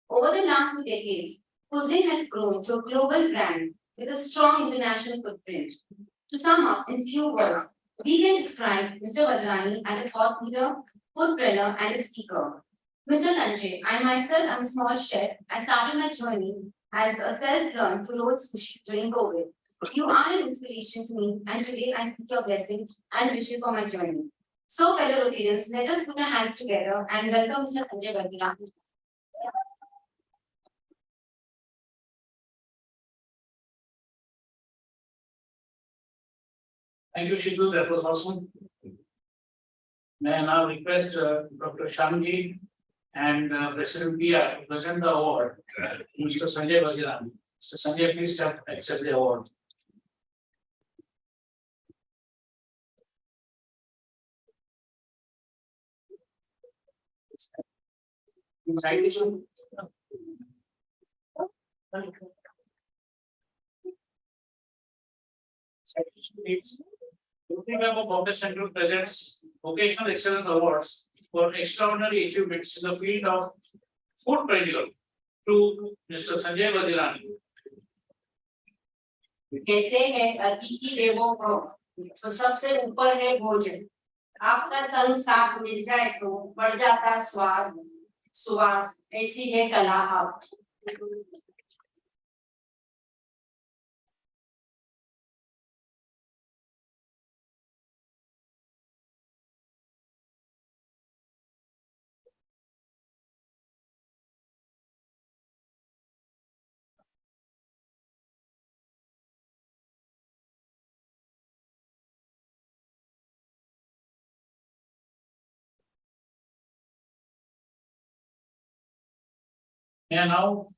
Over the last 2 decades, Foodlink has grown to a global brand with a strong international footprint. To sum up in few words, we can describe Mr. Vazirani as a thought leader, foodpreneur, and a speaker. Mr. Sanjay, I myself am a small chef. I started my journey as a self-learned to roll sushi during COVID. You are an inspiration to me, and today I seek your blessing and wishes for my journey. So, fellow Rotarians, let us put our hands together and welcome Mr. Sanjay Vazirani. Thank you, Sheetal. That was awesome. May I now request Dr. Shamji and President Pia to present the award to Mr. Sanjay Vazirani. Mr. Sanjay, please accept the award. Citation. Citation reads, Rotary Club of Bombay Central presents Vocational Excellence Awards for extraordinary achievements in the field of foodpreneur to Mr. Sanjay Vazirani. कहते हैं अतिथि देवो भव, तो सबसे ऊपर है भोजन। आपका संग साथ मिल जाए तो बढ़ जाता स्वाद सुवास, ऐसी है कला आप। And now,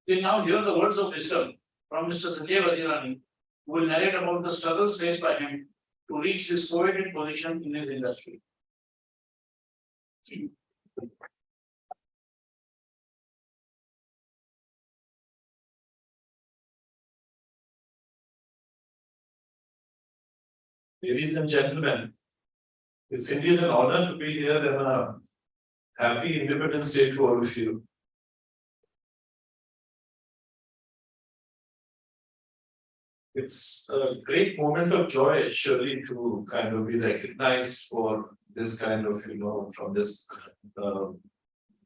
we now hear the words of wisdom from Mr. Sanjay Vazirani, who will narrate about the struggles faced by him to reach this coveted position in his industry. Ladies and gentlemen, it's indeed an honor to be here and a happy Independence Day to all of you. It's a great moment of joy, surely, to kind of be recognized for this kind of, from this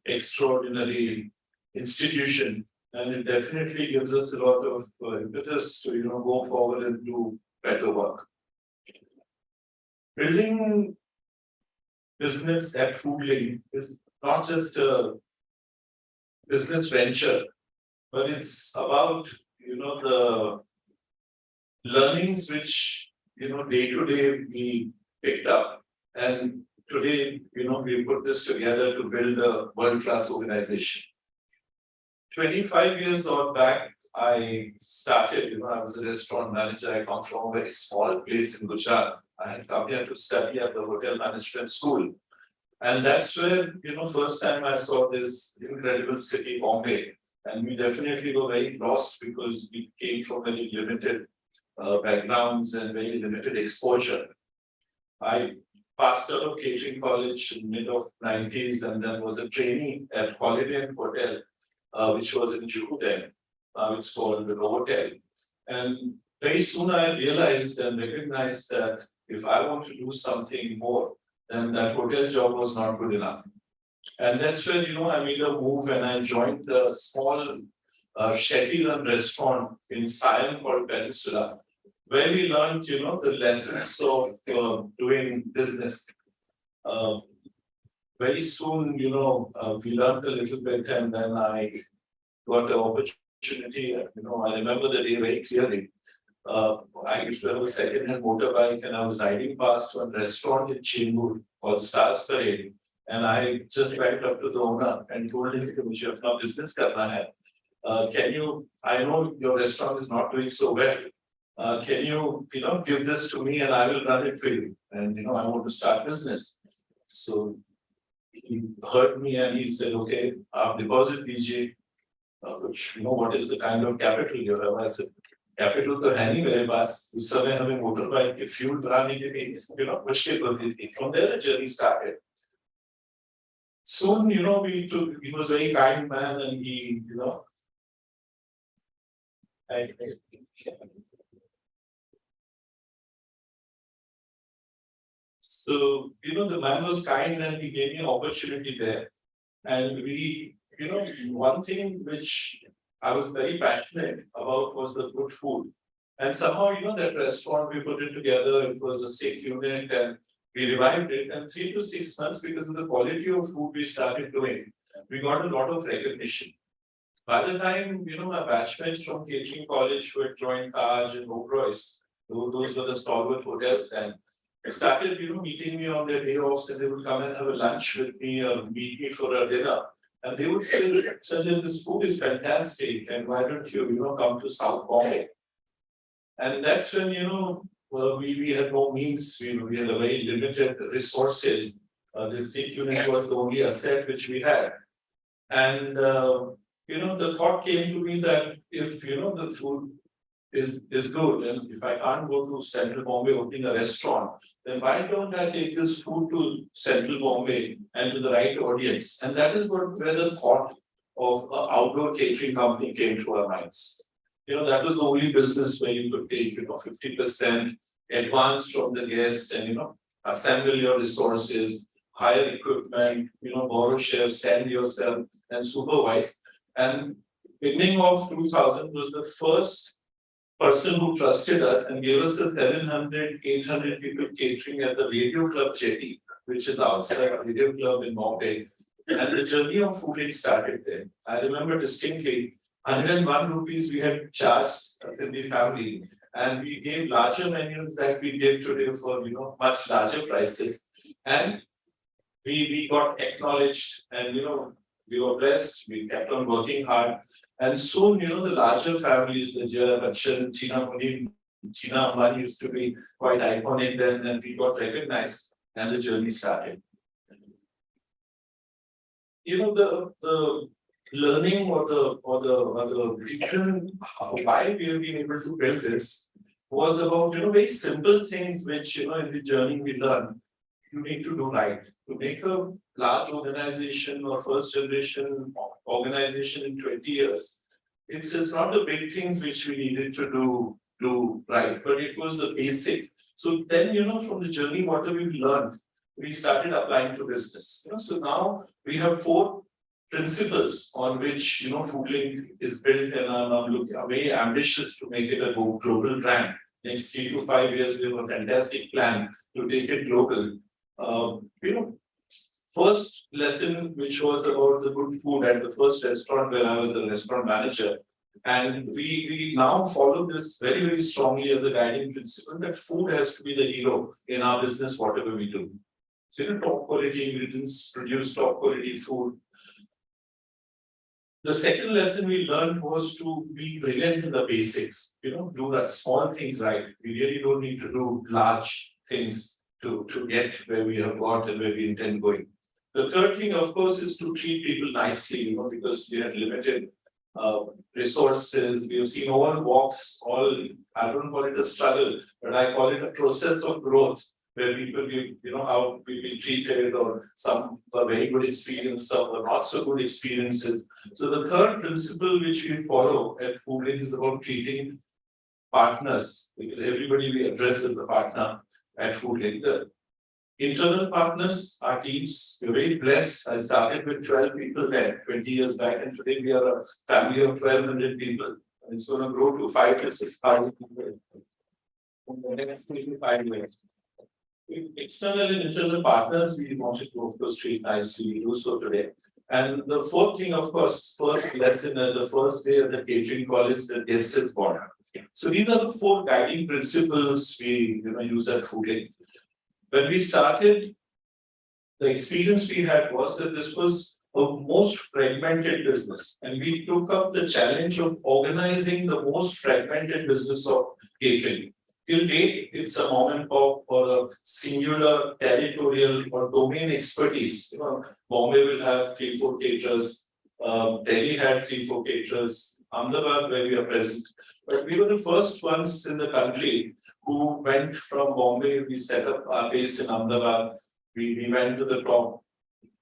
extraordinary institution. And it definitely gives us a lot of impetus to, go forward and do better work. Building business at Foodlink is not just a business venture, but it's about, the learnings which, day to day we picked up. And today, we put this together to build a world-class organization. 25 years old back, I started, I was a restaurant manager. I come from a very small place in Gujarat. I had come here to study at the hotel management school. And that's where, first time I saw this incredible city, Bombay. And we definitely were very lost because we came from very limited backgrounds and very limited exposure. I passed out of catering college in mid of 90s and then was a trainee at Holiday Inn Hotel, which was in Juhu then. It's called the Rotary. And very soon I realized and recognized that if I want to do something more, then that hotel job was not good enough. And that's where, I made a move and I joined a small Shetty-run restaurant in Siam called Peninsula, where we learned, the lessons of doing business. Very soon, we learned a little bit and then I got the opportunity, I remember the day very clearly. I used to have a second-hand motorbike and I was riding past one restaurant in Chembur called Stars Parade. And I just went up to the owner and told him, "Mujhe apna business karna hai. Can you, I know your restaurant is not doing so well. Can you, give this to me and I will run it for you. And, I want to start business." So he heard me and he said, "Okay, deposit DJ, which, what is the kind of capital you have?" I said, "Capital तो है नहीं मेरे पास, उस समय हमें motorbike के fuel भराने के लिए, मुश्किल होती थी." From there the journey started. Soon, he was a very kind man and he, So, the man was kind and he gave me an opportunity there. And we, one thing which I was very passionate about was the good food. And somehow, that restaurant, we put it together, it was a sick unit and we revived it. And 3 to 6 months, because of the quality of food we started doing, we got a lot of recognition. By the time, my batchmates from catering college who had joined Taj and Oberoy's, those were the stalwart hotels then, they started, meeting me on their day offs and they would come and have a lunch with me or meet me for a dinner. And they would say, "Sanjay, this food is fantastic and why don't you, come to South Bombay?" And that's when, we had no means, we had a very limited resources. This sick unit was the only asset which we had. And, the thought came to me that if, the food is good and if I can't go to Central Bombay opening a restaurant, then why don't I take this food to Central Bombay and to the right audience? And that is where the thought of outdoor catering company came to our minds. That was the only business where you could take, 50% advance from the guest and, assemble your resources, hire equipment, borrow chefs, stand yourself and supervise. And beginning of 2000 was the first person who trusted us and gave us a 700, 800 people catering at the Radio Club Jetty, which is outside a radio club in Bombay. And the journey of fooding started there. I remember distinctly 101 rupees we had charged as in the family, and we gave larger menus that we give today for much larger prices. And we got acknowledged and we were blessed, we kept on working hard. And soon, the larger families, the Jaya Bachchan, China Muni, China Ambani used to be quite iconic then, and we got recognized and the journey started. The learning or the reason why we have been able to build this was about very simple things which in the journey we learned you need to do right. To make a large organization or first generation organization in 20 years, it's not the big things which we needed to do right, but it was the basics. So then from the journey, what have we learned? We started applying to business. So now we have 4 principles on which Foodlink is built, and I'm very ambitious to make it a global brand. Next 3 to 5 years, we have a fantastic plan to take it global. First lesson, which was about the good food at the first restaurant where I was the restaurant manager. And we now follow this very, very strongly as a guiding principle that food has to be the hero in our business, whatever we do. So, top quality ingredients, produce top quality food. The second lesson we learned was to be brilliant in the basics, do that small things right. We really don't need to do large things to get where we have got and where we intend going. The third thing, of course, is to treat people nicely, because we had limited resources. We have seen all walks, I don't call it a struggle, but I call it a process of growth, where people give, how we be treated, or some were very good experience, some were not so good experiences. So the third principle which we follow at Foodlink is about treating partners, because everybody we address as a partner at Foodlink. The internal partners, our teams, we're very blessed. I started with 12 people there 20 years back, and today we are a family of 1,200 people. And it's going to grow to 5,000 to 6,000 people in the next 3 to 5 years. External and internal partners, we wanted to, of course, treat nicely. We do so today. And the fourth thing, of course, first lesson, the first day at the catering college, the guest is born. So these are the 4 guiding principles we use at Foodlink. When we started, the experience we had was that this was a most fragmented business, and we took up the challenge of organizing the most fragmented business of catering. Till date, it's a mom and pop or a singular territorial or domain expertise. Bombay will have 3-4 caterers. Delhi had 3-4 caterers. Ahmedabad, where we are present. But we were the first ones in the country who went from Bombay. We set up our base in Ahmedabad. We went to the top.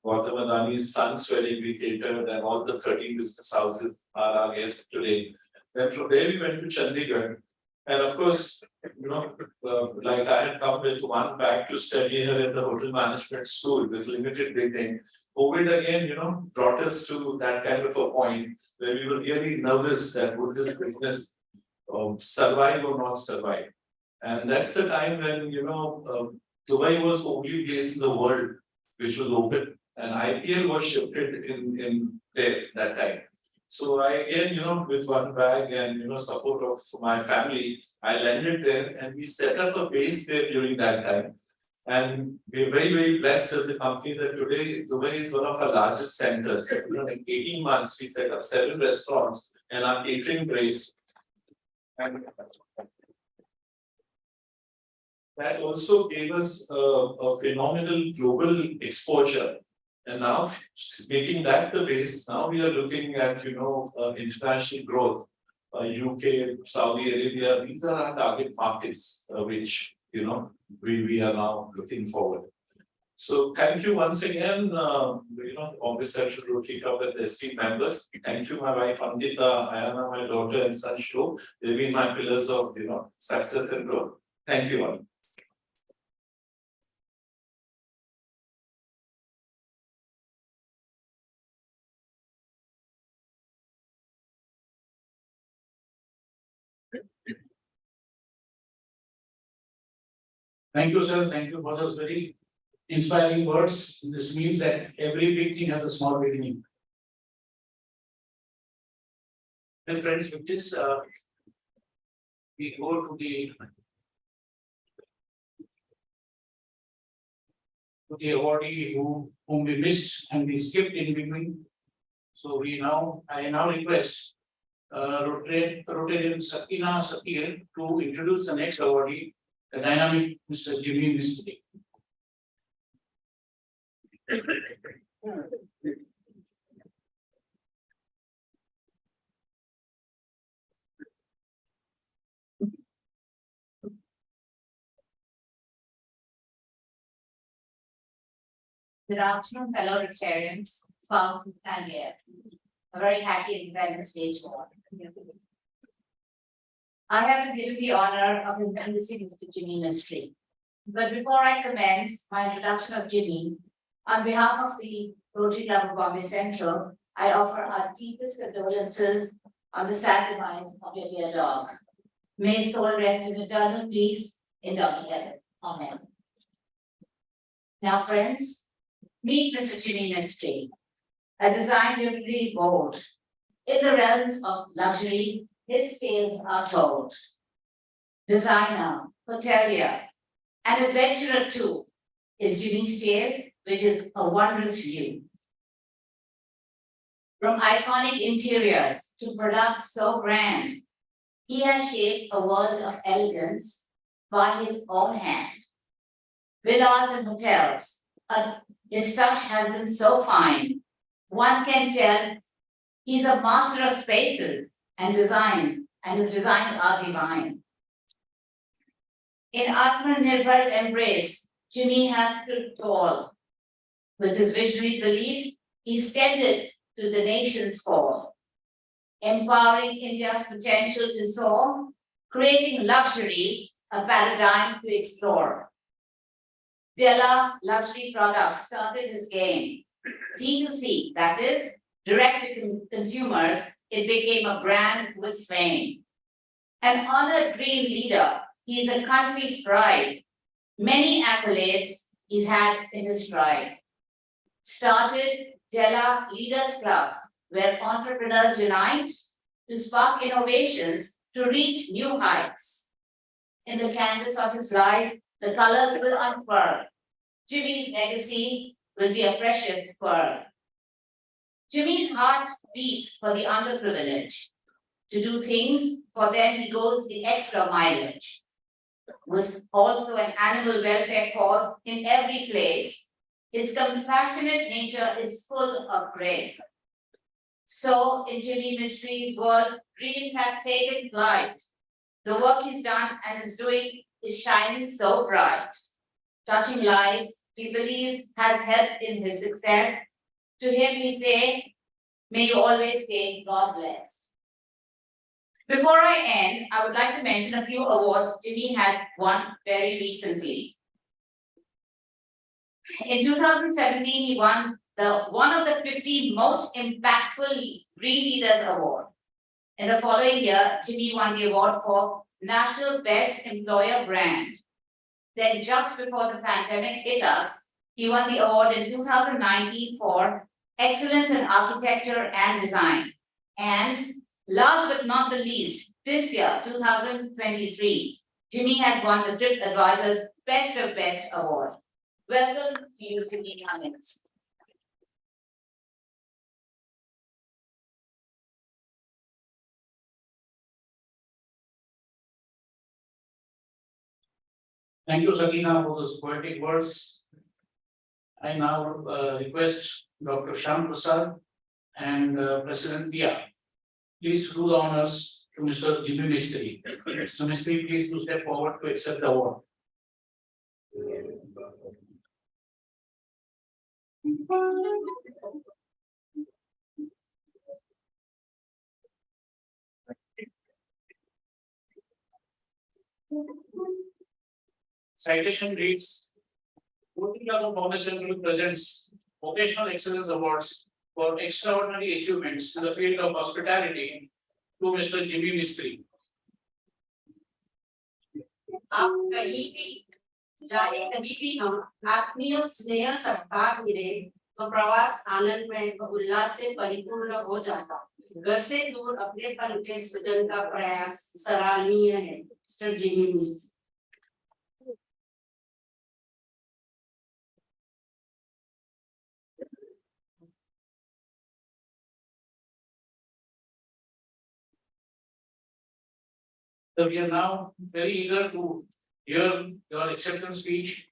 Gautam Adani's son's wedding we catered, and all the 13 business houses are our guests today. Then from there we went to Chandigarh. And of course, like I had come with one bag to study here at the hotel management school with limited beginning. COVID again, brought us to that kind of a point where we were really nervous that would this business survive or not survive. And that's the time when, Dubai was the only place in the world which was open, and IPL was shifted in there that time. So I again, with one bag and support of my family, I landed there and we set up a base there during that time. And we're very, very blessed as a company that today Dubai is one of our largest centers. In 18 months, we set up 7 restaurants and our catering base. And that also gave us a phenomenal global exposure. And now, making that the base, now we are looking at, international growth. UK, Saudi Arabia, these are our target markets, which, we are now looking forward. So thank you once again, Bombay Central Rotary Club and the esteemed members. Thank you, my wife Amrita, Ayana, my daughter and son Shlo. They've been my pillars of, success and growth. Thank you all. Thank you, sir. Thank you for those very inspiring words. This means that every big thing has a small beginning. And friends, with this, we go to the awardee whom we missed and we skipped in between. So I now request Rotarian Sakina Sakir to introduce the next awardee, the dynamic Mr. Jimmy Mistry. Good afternoon, fellow Rotarians, spouses and guests. A very happy Independence Day to all. I have been given the honor of introducing Mr. Jimmy Mistry. But before I commence my introduction of Jimmy, on behalf of the Rotary Club of Bombay Central, I offer our deepest condolences on the sad demise of your dear dog. May his soul rest in eternal peace in doggy heaven. Amen. Now, friends, meet Mr. Jimmy Mistry, a design really bold. In the realms of luxury, his tales are told. Designer, hotelier, and adventurer too is Jimmy's tale, which is a wondrous view. From iconic interiors to products so grand, he has shaped a world of elegance by his own hand. Villas and hotels, his touch has been so fine, one can tell he's a master of spaces and design, and his designs are divine. In Atmanirbhar's embrace, Jimmy has stood tall. With his visionary belief, he extended to the nation's call, empowering India's potential to soar, creating luxury, a paradigm to explore. Della Luxury Products started his game. D2C, that is, direct to consumers, it became a brand with fame. An honored dream leader, he is a country's pride. Many accolades he's had in his stride. Started Della Leaders Club, where entrepreneurs unite to spark innovations to reach new heights. In the canvas of his life, the colors will unfurl. Jimmy's legacy will be a precious pearl. Jimmy's heart beats for the underprivileged. To do things for them, he goes the extra mileage. With also an animal welfare cause in every place, his compassionate nature is full of grace. So in Jimmy Mistry's world, dreams have taken flight. The work he's done and is doing is shining so bright. Touching lives, he believes has helped in his success. To him we say, may you always stay God blessed. Before I end, I would like to mention a few awards Jimmy has won very recently. In 2017, he won one of the 50 most impactful Green Leaders Award. In the following year, Jimmy won the award for National Best Employer Brand. Then just before the pandemic hit us, he won the award in 2019 for Excellence in Architecture and Design. And last but not the least, this year, 2023, Jimmy has won the Trip Advisor's Best of Best Award. Welcome to you, Jimmy Cummings. Thank you, Sakina, for those poetic words. I now request Dr. Shyam Prasad and President Pia, please do the honors to Mr. Jimmy Mistry. Mr. Mistry, please do step forward to accept the award. Citation reads. Bombay Central presents Vocational Excellence Awards for extraordinary achievements in the field of hospitality to Mr. Jimmy Mistry. आप कहीं भी जाए कहीं भी हम आत्मीय स्नेह सद्भाव मिले तो प्रवास आनंदमय व उल्लास से परिपूर्ण हो जाता घर से दूर अपने पन के सृजन का प्रयास सराहनीय है मिस्टर जिमी मिस्त्री So we are now very eager to hear your acceptance speech,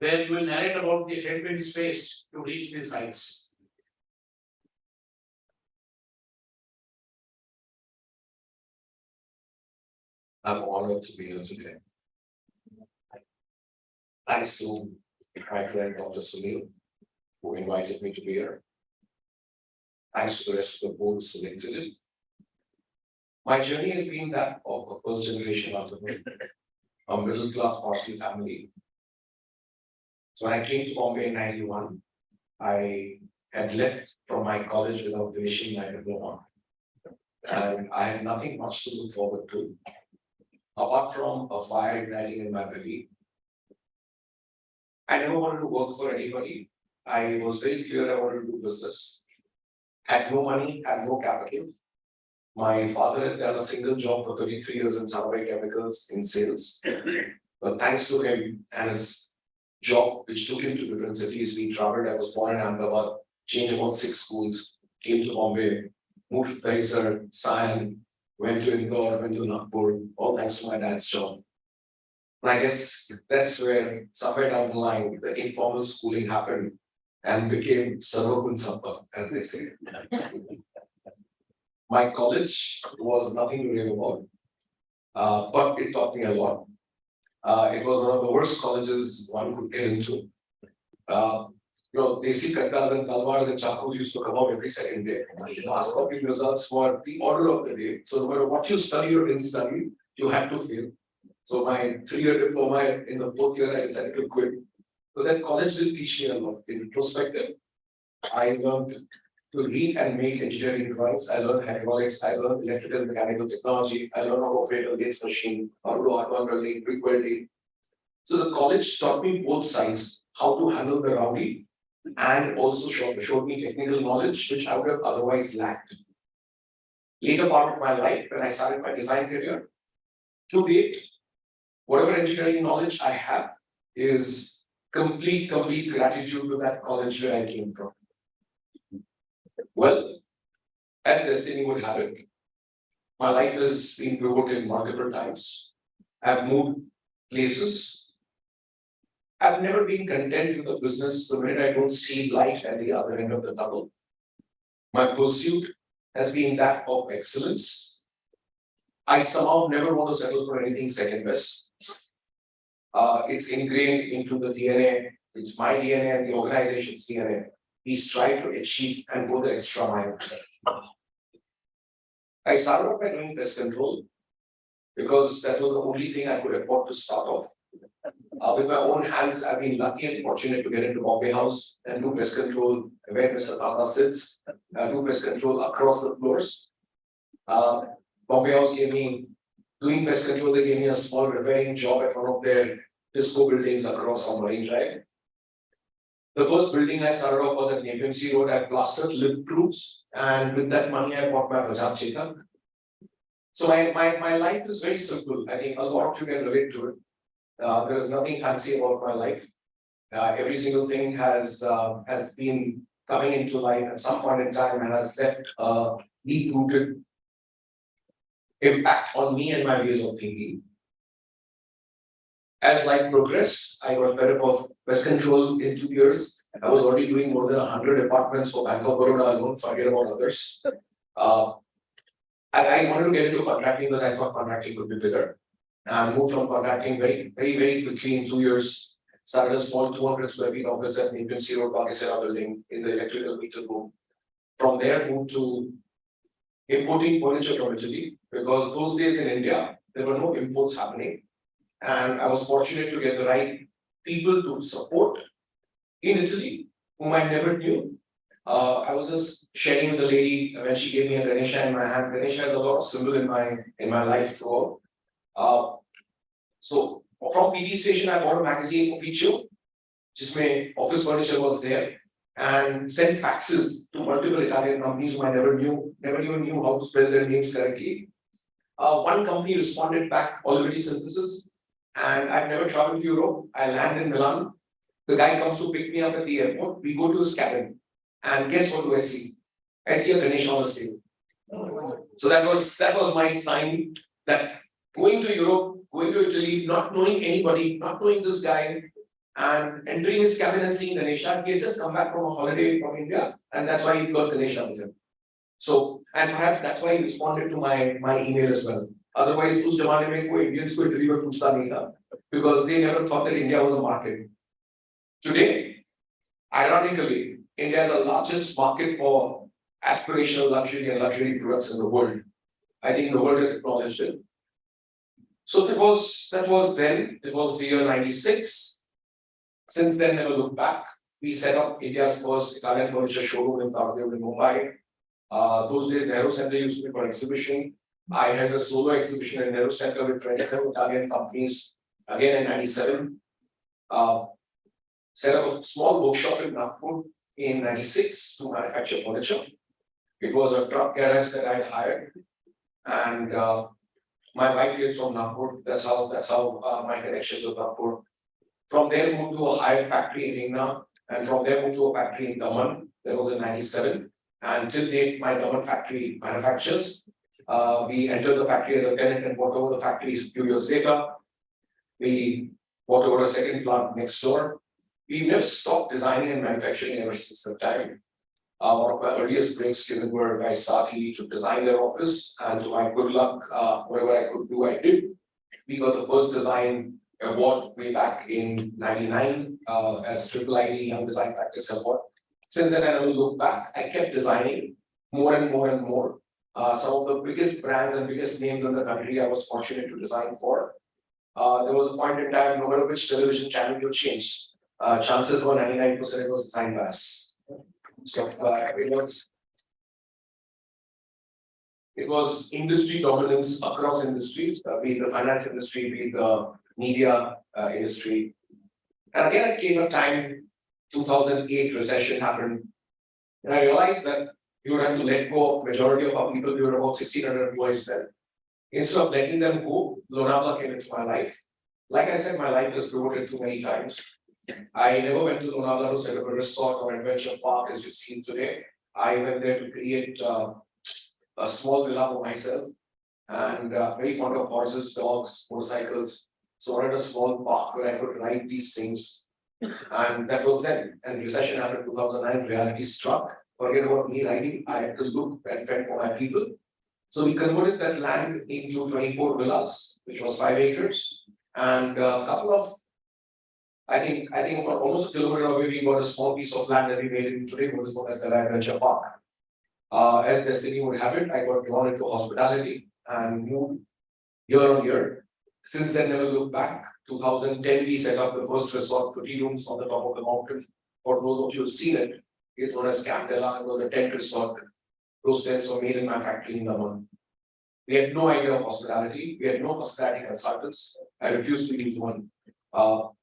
where you will narrate about the headwinds faced to reach these heights. I'm honored to be here today. Thanks to my friend Dr. Sunil, who invited me to be here. Thanks to the rest of the board who selected it. My journey has been that of a first generation entrepreneur, a middle class Parsi family. So when I came to Bombay in 91, I had left from my college without finishing my diploma. And I had nothing much to look forward to, apart from a fire igniting in my belly. I never wanted to work for anybody. I was very clear I wanted to do business. Had no money, had no capital. My father had done a single job for 33 years in Bombay Chemicals in sales. But thanks to him and his job, which took him to different cities, we traveled. I was born in Ahmedabad, changed about 6 schools, came to Bombay, moved to Dahisar, Sion, went to Indore, went to Nagpur, all thanks to my dad's job. And I guess that's where somewhere down the line, the informal schooling happened and became Sarvapun Sappa, as they say. My college was nothing to rave about, but it taught me a lot. It was one of the worst colleges one could get into. Desi kattas and talwars and chakus used to come out every second day. Last copy results were the order of the day. So no matter what you study or didn't study, you had to fail. So my 3-year diploma in the 4th year, I decided to quit. So that college did teach me a lot. In retrospective, I learned to read and make engineering drawings. I learned hydraulics, I learned electrical and mechanical technology, I learned how to operate a lathe machine, how to do argon welding, brick welding. So the college taught me both sides, how to handle the rowdy, and also showed me technical knowledge, which I would have otherwise lacked. Later part of my life, when I started my design career, to date, whatever engineering knowledge I have is complete gratitude to that college where I came from. Well, as destiny would have it, my life has been pivoted multiple times. I've moved places. I've never been content with the business the minute I don't see light at the other end of the tunnel. My pursuit has been that of excellence. I somehow never want to settle for anything second best. It's ingrained into the DNA. It's my DNA and the organization's DNA. We strive to achieve and go the extra mile. I started off by doing pest control because that was the only thing I could afford to start off. With my own hands, I've been lucky and fortunate to get into Bombay House and do pest control where Mr. Tata sits, do pest control across the floors. Bombay House gave me, doing pest control, they gave me a small repairing job at one of their disco buildings across on Marine Drive. The first building I started off was at APMC Road. I plastered lift roofs, and with that money, I bought my Bajaj Chetak. So my life is very simple. I think a lot of you can relate to it. There is nothing fancy about my life. Every single thing has been coming into life at some point in time and has left a deep-rooted impact on me and my ways of thinking. As life progressed, I got better of pest control in 2 years. I was already doing more than 100 apartments for Bank of Baroda alone, forget about others. I wanted to get into contracting because I thought contracting could be bigger. I moved from contracting very quickly in 2 years. started a small 200 square feet office at Newton C Road, Pakistan building in the electrical meter room. From there, moved to importing furniture from Italy, because those days in India, there were no imports happening. And I was fortunate to get the right people to support in Italy, whom I never knew. I was just sharing with the lady when she gave me a Ganesha in my hand. Ganesha has a lot of symbol in my life throughout. So from PT station, I bought a magazine Officio, जिसमें office furniture was there, and sent faxes to multiple Italian companies whom I never even knew how to spell their names correctly. One company responded back, already synthesis, and I've never traveled to Europe. I land in Milan. The guy comes to pick me up at the airport. We go to his cabin, and guess what do I see? I see a Ganesha on the table. So that was my sign that going to Europe, going to Italy, not knowing anybody, not knowing this guy, and entering his cabin and seeing Ganesha. He had just come back from a holiday from India, and that's why he got Ganesha with him. So, and perhaps that's why he responded to my email as well. Otherwise, उस जमाने में कोई Indians को Italy में पूछता नहीं था, because they never thought that India was a market. Today, ironically, India is the largest market for aspirational luxury and luxury products in the world. I think the world has acknowledged it. So that was then. It was the year '96. Since then, never looked back. We set up India's first Italian furniture showroom in Tardeo in Mumbai. Those days, Nehru Center used to be for exhibition. I had a solo exhibition in Nehru Center with 27 Italian companies, again in '97. Set up a small workshop in Nagpur in '96 to manufacture furniture. It was a truck garage that I had hired, and my wife is from Nagpur. That's how my connections with Nagpur. From there, moved to a hired factory in Ingna, and from there moved to a factory in Daman. That was in '97. And till date, my Daman factory manufactures. We entered the factory as a tenant and bought over the factory a few years later. We bought over a second plant next door. We never stopped designing and manufacturing ever since that time. One of my earliest breaks given were by Sati to design their office, and to my good luck, whatever I could do, I did. We got the first design award way back in '99 as IIIT Young Design Practice Award. Since then, I never looked back. I kept designing more and more and more. Some of the biggest brands and biggest names in the country I was fortunate to design for. There was a point in time, no matter which television channel you changed, chances were 99% it was designed by us. So it was industry dominance across industries, be it the finance industry, be it the media industry. And again, it came a time, 2008 recession happened, and I realized that you would have to let go of majority of our people. We were about 1,600 employees then. Instead of letting them go, Lonavala came into my life. Like I said, my life has pivoted too many times. I never went to Lonavala to set up a resort or adventure park as you see today. I went there to create a small villa for myself, and very fond of horses, dogs, motorcycles. So I wanted a small park where I could ride these things. And that was then. And recession happened in 2009, reality struck. Forget about me riding, I had to look and fend for my people. So we converted that land into 24 villas, which was 5 acres. And a couple of, I think about almost a kilometer away, we got a small piece of land that we made in today, what is known as the Adventure Park. As destiny would have it, I got drawn into hospitality and moved year on year. Since then, never looked back. 2010, we set up the first resort, 30 rooms on the top of the mountain. For those of you who've seen it, it's known as Camp Della. It was a tent resort. Those tents were made in my factory in Daman. We had no idea of hospitality. We had no hospitality consultants. I refused to use one. Got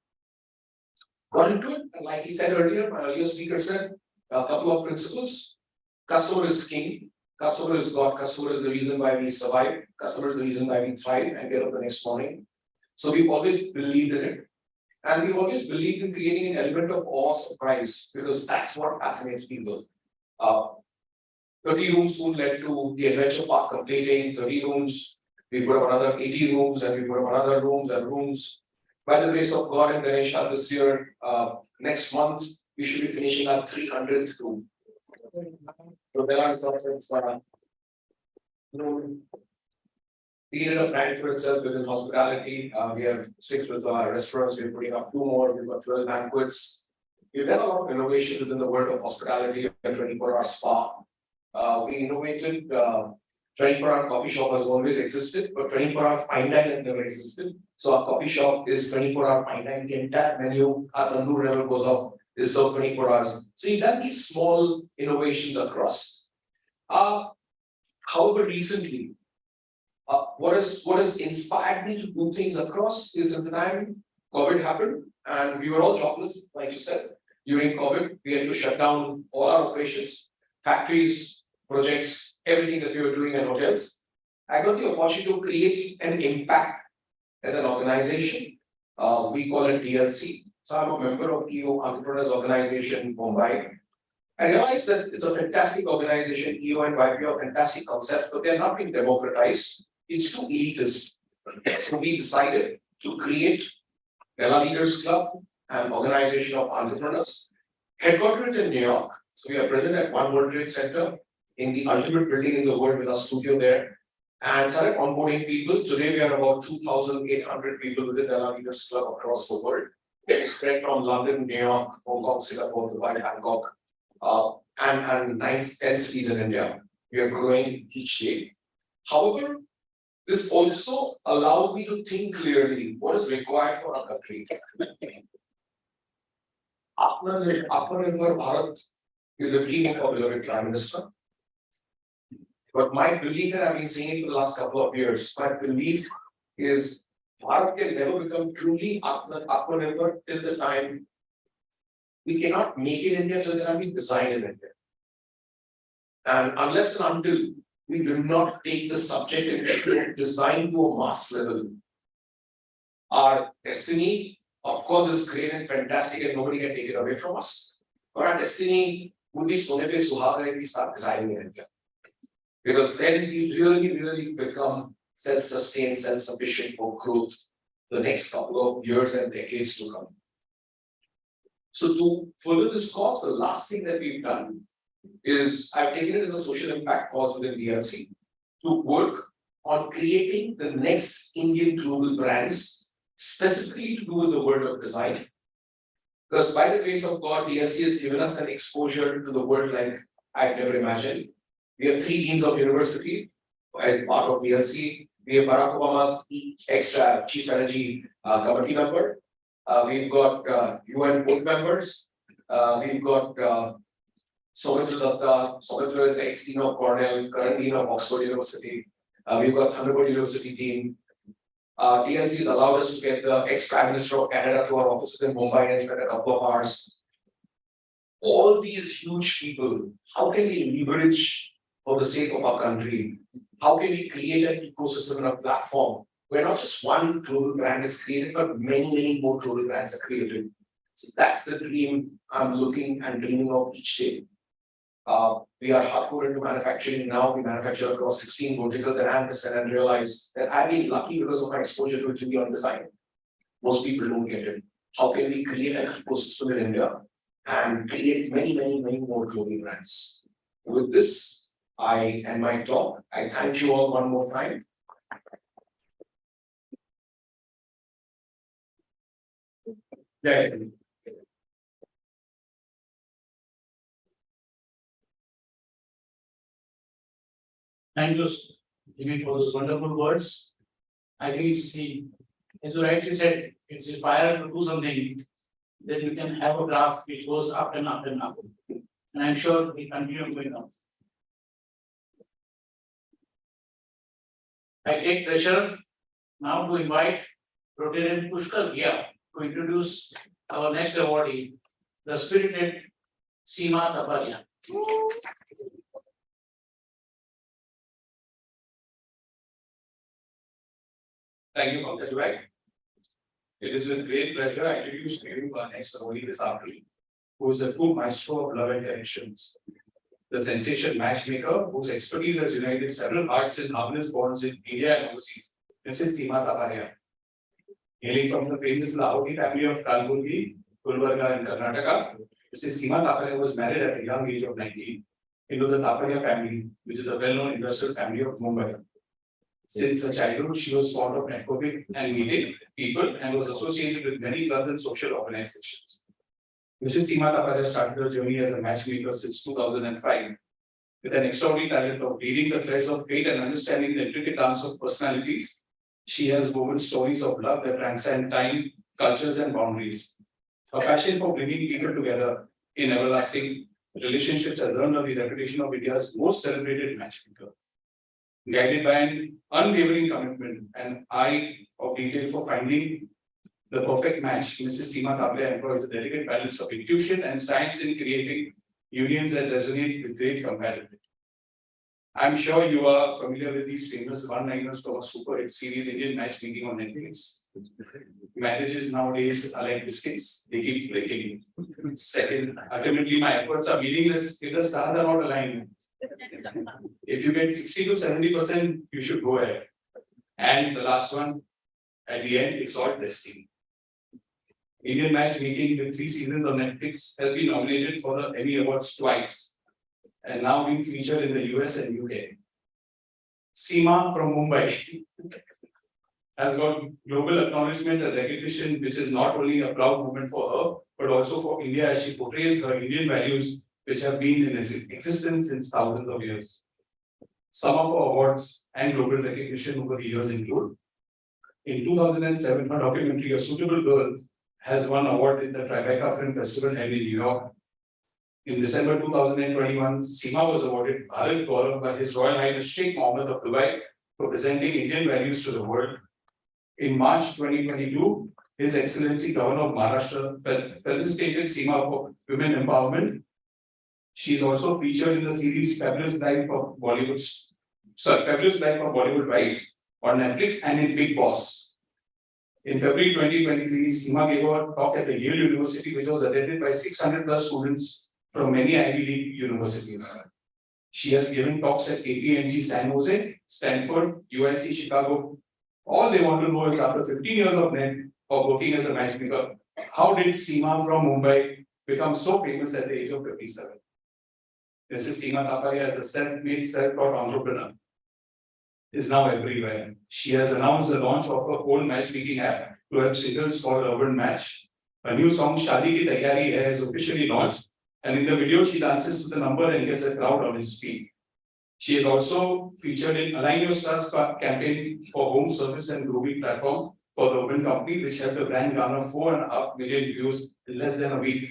into it, and like he said earlier, my earlier speaker said, a couple of principles. Customer is king. Customer is God. Customer is the reason why we survive. Customer is the reason why we thrive and get up the next morning. So we've always believed in it. And we've always believed in creating an element of awe, surprise, because that's what fascinates people. 30 rooms soon led to the adventure park completing 30 rooms. We put up another 80 rooms, and we put up another rooms and rooms. By the grace of God and Ganesha this year, next month, we should be finishing our 300th room. So there are some things created a brand for itself within hospitality. We have 6 with our restaurants, we're putting up 2 more, we've got 12 banquets. We've done a lot of innovation within the world of hospitality and 24-hour spa. We innovated, 24-hour coffee shop has always existed, but 24-hour fine dine has never existed. So our coffee shop is 24-hour fine dine, the entire menu, our tandoor never goes off, is served 24 hours. So we've done these small innovations across. However, recently, what has inspired me to do things across is at the time COVID happened and we were all jobless, like you said. During COVID, we had to shut down all our operations, factories, projects, everything that we were doing in hotels. I got the opportunity to create an impact as an organization. We call it DLC. So I'm a member of EO Entrepreneurs Organization, Bombay. I realized that it's a fantastic organization, EO and YPO are fantastic concepts, but they're not being democratized. It's too elitist. So we decided to create Della Leaders Club, an organization of entrepreneurs, headquartered in New York. So we are present at One World Trade Center in the ultimate building in the world with our studio there. And started onboarding people. Today we are about 2,800 people within Della Leaders Club across the world. It's spread from London, New York, Hong Kong, Singapore, Dubai, Bangkok, and 10 cities in India. We are growing each day. However, this also allowed me to think clearly what is required for our country. Atmanirbhar Bharat is a dream of our beloved Prime Minister. But my belief, and I've been saying it for the last couple of years, my belief is Bharat can never become truly Atmanirbhar till the time we cannot make it in India till the time we design in India. And unless and until we do not take the subject and design to a mass level, our destiny, of course, is great and fantastic and nobody can take it away from us. But our destiny would be Sone Pe Suhaga if we start designing in India. Because then we really become self-sustained, self-sufficient for growth the next couple of years and decades to come. So to further this cause, the last thing that we've done is I've taken it as a social impact cause within DLC to work on creating the next Indian global brands, specifically to do with the world of design. Because by the grace of God, DLC has given us an exposure to the world like I've never imagined. We have 3 deans of university as part of DLC. We have Barack Obama's extra chief energy committee member. We've got UN board members. We've got Soumitra Datta. Soumitra is ex-dean of Cornell, current dean of Oxford University. We've got Thunderbird University dean. DLC has allowed us to get the ex-Prime Minister of Canada to our offices in Mumbai and spend a couple of hours. All these huge people, how can we leverage for the sake of our country? How can we create an ecosystem and a platform where not just one global brand is created, but many more global brands are created? So that's the dream I'm looking and dreaming of each day. We are hardcore into manufacturing now. We manufacture across 16 verticals, and I understand and realize that I've been lucky because of my exposure to it to be on design. Most people don't get it. How can we create an ecosystem in India and create many more global brands? With this, I end my talk. I thank you all one more time. Yeah. Thank you, Jimmy, for those wonderful words. I think it's as you rightly said, it's the fire to do something, then we can have a graph which goes up and up and up. And I'm sure we continue going up. I take pleasure now to invite Rotarian Pushkar Ghia to introduce our next awardee, the spirited Seema Taparia. Thank you, Pankaj Bhai. It is with great pleasure I introduce to you our next awardee this afternoon, who is a true maestro of love and connections. The sensation matchmaker whose expertise has united several hearts in harmonious bonds in India and overseas, Mrs. Seema Taparia. Hailing from the famous Lahori family of Kalburgi, Gulbarga in Karnataka, Mrs. Seema Taparia was married at a young age of 19 into the Taparia family, which is a well-known industrial family of Mumbai. Since her childhood, she was fond of networking and meeting people and was associated with many clubs and social organizations. Mrs. Seema Taparia started her journey as a matchmaker since 2005. With an extraordinary talent of reading the threads of fate and understanding the intricate dance of personalities, she has woven stories of love that transcend time, cultures, and boundaries. Her passion for bringing people together in everlasting relationships has earned her the reputation of India's most celebrated matchmaker. Guided by an unwavering commitment and eye of detail for finding the perfect match, Mrs. Seema Taparia employs a delicate balance of intuition and science in creating unions that resonate with great compatibility. I'm sure you are familiar with these famous one-liners from a super hit series, Indian Matchmaking on Netflix. Marriages nowadays are like biscuits, they keep breaking. Second, ultimately my efforts are meaningless if the stars are not aligned. If you get 60 to 70%, you should go ahead. And the last one, at the end, it's all destiny. Indian Matchmaking with 3 seasons on Netflix has been nominated for the Emmy Awards twice and now being featured in the US and UK. Seema from Mumbai has got global acknowledgement and recognition, which is not only a proud moment for her, but also for India as she portrays her Indian values, which have been in existence since thousands of years. Some of her awards and global recognition over the years include: in 2007, her documentary A Suitable Girl has won award in the Tribeca Film Festival held in New York. In December 2021, Seema was awarded Bharat Gaurav by His Royal Highness Sheikh Mohammed of Dubai for presenting Indian values to the world. In March 2022, His Excellency Governor of Maharashtra felicitated Seema for women empowerment. She is also featured in the series Fabulous Life of Bollywood Wives on Netflix and in Big Boss. In February 2023, Seema gave a talk at the Yale University, which was attended by 600 plus students from many Ivy League universities. She has given talks at KPMG San Jose, Stanford, UIC Chicago. All they want to know is, after 15 years of working as a matchmaker, how did Seema from Mumbai become so famous at the age of 57? This is Seema Taparia, as a self-made, self-taught entrepreneur, is now everywhere. She has announced the launch of her own matchmaking app to help singles called Urban Match. A new song, Shadi Ki Taiyari Hai, is officially launched, and in the video, she dances to the number and gets a crowd on his feet. She is also featured in Align Your Stars campaign for home service and grooming platform for the Urban Company, which helped the brand garner 4.5 million views in less than a week.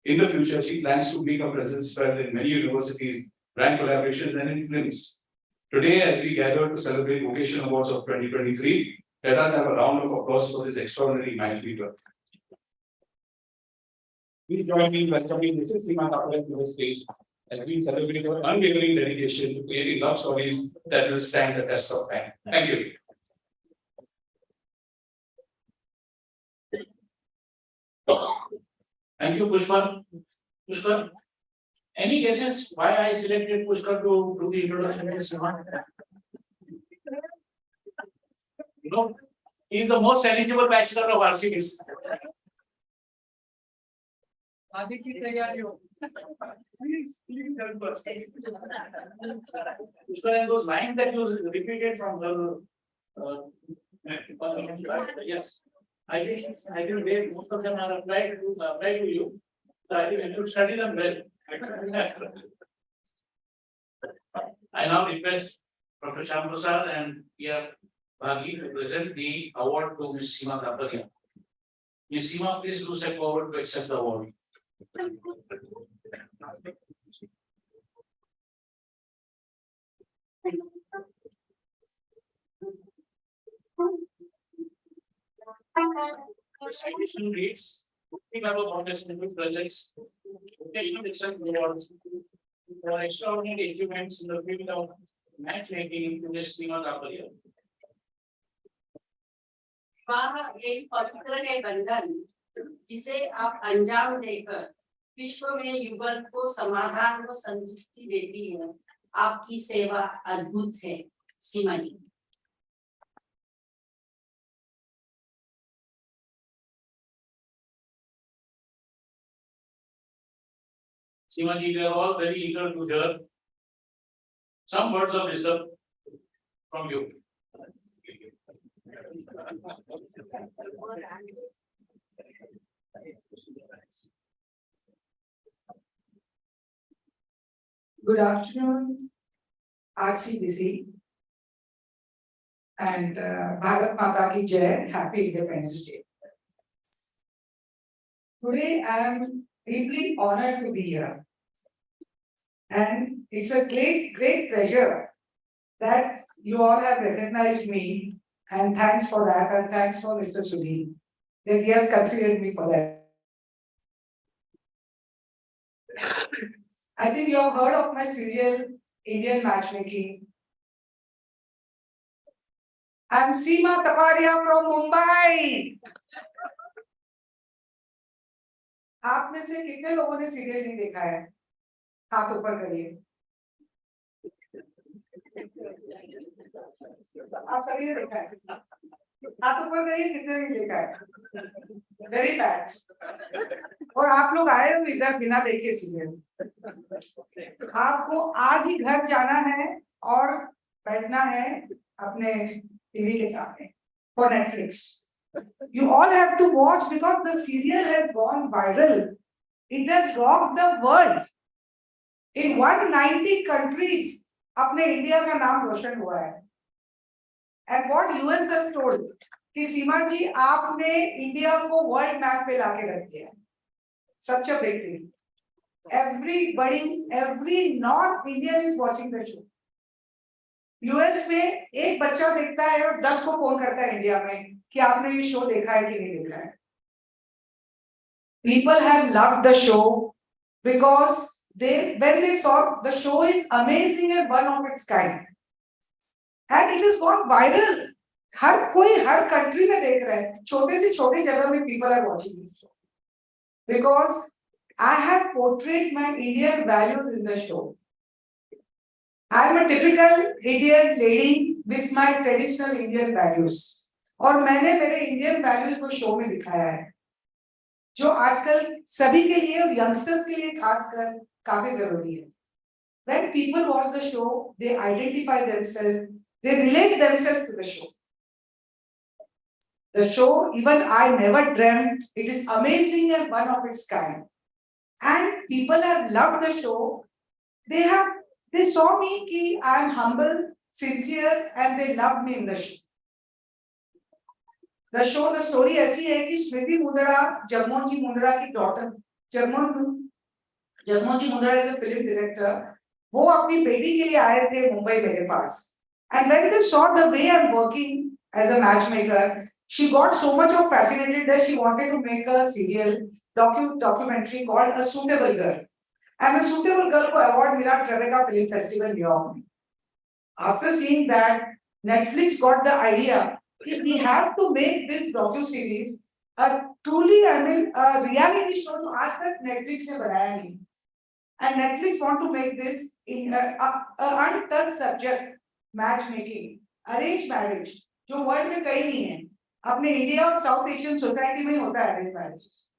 In the future, she plans to make a presence spread in many universities, brand collaborations, and in films. Today, as we gather to celebrate Vocational Awards of 2023, let us have a round of applause for this extraordinary matchmaker. Please join me in welcoming Mrs. Seema Taparia to the stage as we celebrate her unwavering dedication to creating love stories that will stand the test of time. Thank you. Thank you, Pushkar. Pushkar, any guesses why I selected Pushkar to do the introduction to Seema? You know, he is the most eligible bachelor of RCBs. Please help us. Pushkar, and those lines that you repeated from her, yes, I think they, most of them are applied to you. So I think you should study them well. I now request Dr. Shyam Prasad and P.R. Bhagi to present the award to Ms. Seema Taparia. Ms. Seema, please do step forward to accept the award. The citation reads, we have a Bombay presents Vocational Excellence Awards for extraordinary achievements in the field of matchmaking to Ms. Seema Taparia. विवाह एक पवित्र है बंधन जिसे आप अंजाम देकर विश्व में युगल को समाधान व संतुष्टि देती है। आपकी सेवा अद्भुत है, सीमा जी। Seema ji, we are all very eager to hear some words of wisdom from you. Good afternoon, RCBC. And Bharat Mata Ki Jai, Happy Independence Day. Today I am deeply honored to be here. And it's a great pleasure that you all have recognized me, and thanks for that, and thanks for Mr. Sudhi, that he has considered me for that. I think you have heard of my serial Indian Matchmaking. I'm Seema Taparia from Mumbai. आप में से कितने लोगों ने serial नहीं देखा है? हाथ ऊपर करिए। आप सभी ने देखा है? हाथ ऊपर करिए, कितने ने देखा है? Very bad. और आप लोग आए हो इधर बिना देखे सीरियल। आपको आज ही घर जाना है और बैठना है अपने टीवी के सामने for Netflix. You all have to watch because the serial has gone viral. It has rocked the world. In 190 countries, अपने इंडिया का नाम रोशन हुआ है. And what US has told कि सीमा जी आपने इंडिया को वर्ल्ड मैप पे लाके रख दिया. Such a big thing. Everybody, every North Indian is watching the show. US में एक बच्चा देखता है और 10 को फोन करता है इंडिया में कि आपने ये शो देखा है कि नहीं देखा है. People have loved the show because when they saw the show is amazing and one of its kind, and it has gone viral. हर कोई हर country में देख रहा है. छोटे से छोटी जगह में people are watching this show because I have portrayed my Indian values in the show. I am a typical Indian lady with my traditional Indian values. और मैंने मेरे इंडियन वैल्यूज को शो में दिखाया है जो आजकल सभी के लिए और यंगस्टर्स के लिए खासकर काफी जरूरी है. When people watch the show, they identify themselves, they relate themselves to the show. The show, even I never dreamt, it is amazing and one of its kind. And people have loved the show. They saw me कि I am humble, sincere, and they loved me in the show. The story ऐसी है कि स्मृति मुंदड़ा, जगमोहन जी मुंदड़ा की daughter, Jagmohan ji Mundra is a film director. वो अपनी बेटी के लिए आए थे मुंबई मेरे पास. And when they saw the way I'm working as a matchmaker, she got so much of fascinated that she wanted to make a serial documentary called A Suitable Girl. And A Suitable Girl को award मिला Tribeca Film Festival New York में. After seeing that, Netflix got the idea we have to make this docu-series a truly, a reality show to ask that Netflix ने बनाया नहीं. And Netflix want to make this in a untouched subject, matchmaking, arranged marriage, जो world में कहीं नहीं है. अपने India और साउथ एशियन सोसाइटी में होता है arranged marriages.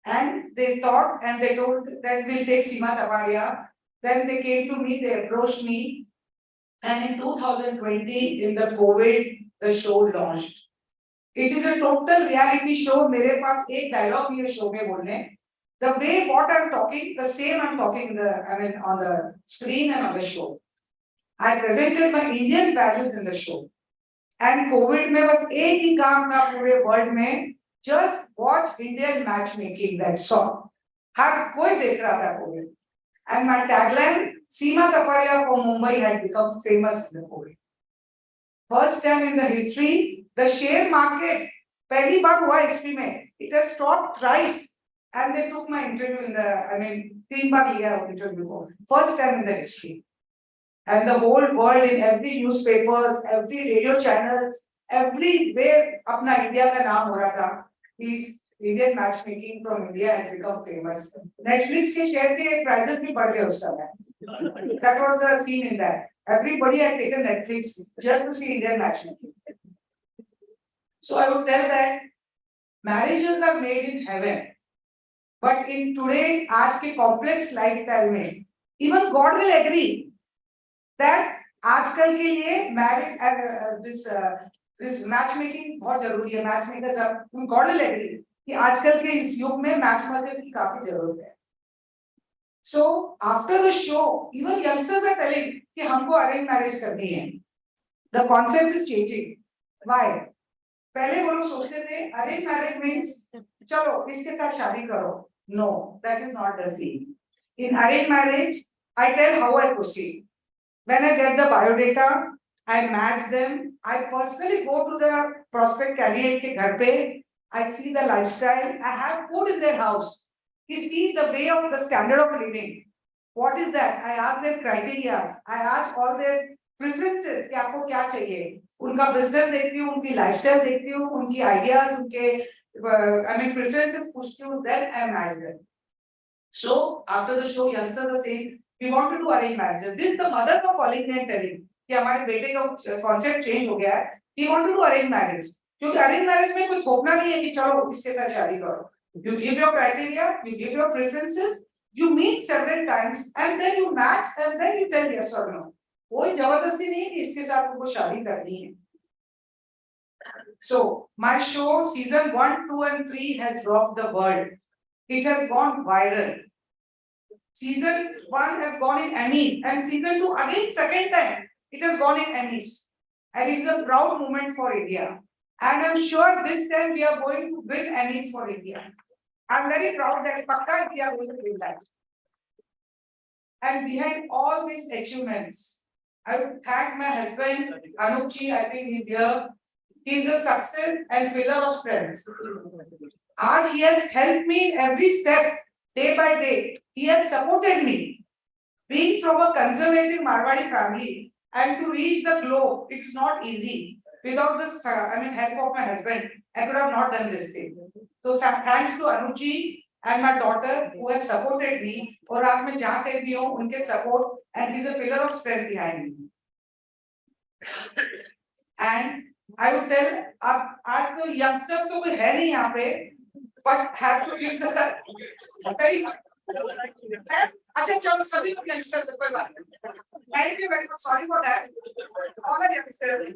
And they thought and they told that we'll take Seema Taparia. Then they came to me, they approached me. And in 2020, in the COVID, the show launched. It is a total reality show. मेरे पास एक dialogue है show में बोलने. The way what I'm talking, the same I'm talking on the screen and on the show. I presented my Indian values in the show. And COVID में बस एक ही काम था पूरे world में. Just watch Indian matchmaking, that song. हर कोई देख रहा था COVID. And my tagline, Seema Taparia from Mumbai, had become famous in the COVID. First time in the history, the share market, पहली बार हुआ history में, it has stopped thrice. And they took my interview in the, 3 बार लिया interview को. First time in the history. And the whole world in every newspapers, every radio channels, everywhere अपना India का नाम हो रहा था. These Indian matchmaking from India has become famous. Netflix के share के prices भी बढ़ गए उस समय. That was the scene in that. Everybody had taken Netflix just to see Indian matchmaking. So I would tell that marriages are made in heaven. But in today, आज के complex lifestyle में, even God will agree that आजकल के लिए marriage this match making बहुत जरूरी है, match makers are got agree कि आजकल के इस युग में मैच मेकर की काफी जरूरत है. So after the show, even youngsters are telling कि हमको अरेंज मैरिज करनी है. The concept is changing. Why? पहले वो लोग सोचते थे अरेंज मैरिज मीन्स चलो इसके साथ शादी करो. No, that is not the thing. In arranged marriage, I tell how I proceed. When I get the biodata, I match them. I personally go to the prospect candidate के घर पे. I see the lifestyle. I have food in their house. You see the way of the standard of living. What is that? I ask their criteria. I ask all their preferences कि आपको क्या चाहिए. उनका business देखती हूँ, उनकी lifestyle देखती हूँ, उनकी ideas, उनके I mean preferences पूछती हूँ. Then I marry them. So after the show, youngsters are saying, we want to do arranged marriage. This the mothers are calling me and telling कि हमारे बेटे का concept change हो गया है. We want to do arranged marriage. क्योंकि arranged marriage में कोई थोपना नहीं है कि चलो इसके साथ शादी करो. You give your criteria, you give your preferences, you meet several times, and then you match, and then you tell yes or no. कोई जबरदस्ती नहीं है कि इसके साथ तुमको शादी करनी है. So my show season 1, 2, and 3 has rocked the world. It has gone viral. Season 1 has gone in Emmys, and season 2 again second time it has gone in Emmys, and it is a proud moment for India. And I'm sure this time we are going to win Emmys for India. I'm very proud that Pakka we are going to win that. And behind all these achievements, I would thank my husband Anuchi. I think he's here. He's a success and pillar of strength. As he has helped me every step, day by day. He has supported me. Being from a conservative Marwadi family and to reach the globe, it's not easy. Without the help of my husband, I could have not done this thing. So thanks to Anuji and my daughter who has supported me. और आज मैं जहाँ कहीं भी हूँ, उनके support and he's a pillar of strength behind me. And I would tell, आज तो youngsters तो कोई है नहीं यहाँ पे, but have to give the अच्छा चलो सभी लोग youngsters कोई बात नहीं. Thank you very much. Sorry for that. All are youngsters.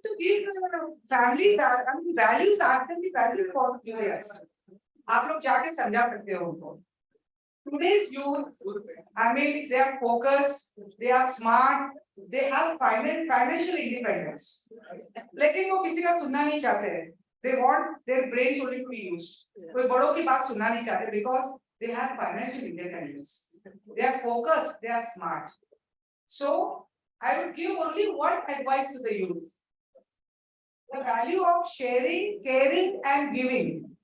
To give the family values, actually value for the youngsters. आप लोग जाके समझा सकते हो उनको. Today's youth, they are focused, they are smart, they have financial independence. लेकिन वो किसी का सुनना नहीं चाहते हैं. They want their brains only to be used. कोई बड़ों की बात सुनना नहीं चाहते because they have financial independence. They are focused, they are smart. So I would give only one advice to the youth. The value of sharing, caring, and giving.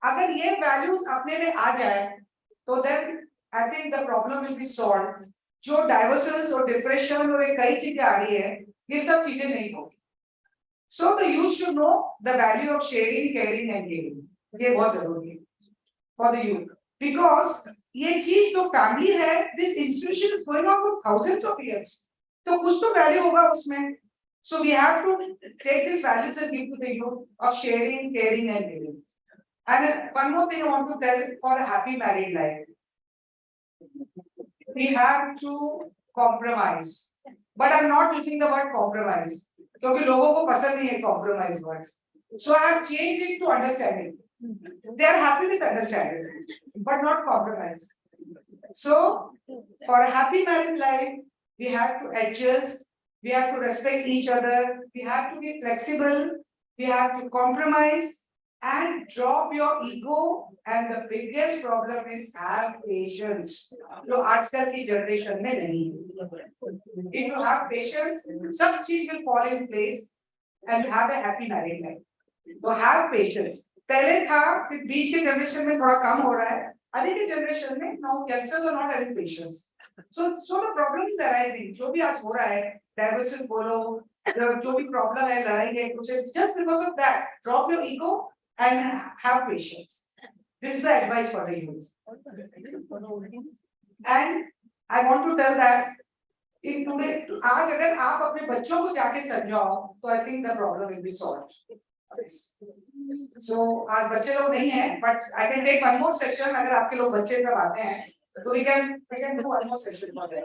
अगर ये values अपने में आ जाए, तो then I think the problem will be solved. जो diversions और depression और ये कई चीजें आ रही है, ये सब चीजें नहीं होगी. So the youth should know the value of sharing, caring, and giving. ये बहुत जरूरी है for the youth because ये चीज जो family है, this institution is going on for thousands of years. तो कुछ तो value होगा उसमें. So we have to take these values and give to the youth of sharing, caring, and giving. And one more thing I want to tell for a happy married life. We have to compromise. But I'm not using the word compromise. क्योंकि लोगों को पसंद नहीं है compromise word. So I have changed it to understanding. They are happy with understanding, but not compromise. So for a happy married life, we have to adjust. We have to respect each other. We have to be flexible. We have to compromise and drop your ego. And the biggest problem is have patience. जो आजकल की generation में नहीं है. If you have patience, some चीज will fall in place and have a happy married life. So have patience. पहले था फिर बीच के generation में थोड़ा कम हो रहा है. अभी के generation में now youngsters are not having patience. So the problem is arising. जो भी आज हो रहा है, divorces बोलो, जो भी problem है, लड़ाई है, कुछ है, just because of that, drop your ego and have patience. This is the advice for the youth. And I want to tell that in today, आज अगर आप अपने बच्चों को जाके समझाओ, तो I think the problem will be solved. So आज बच्चे लोग नहीं हैं, but I can take one more section. अगर आपके लोग बच्चे सब आते हैं, So we can do one more session for that.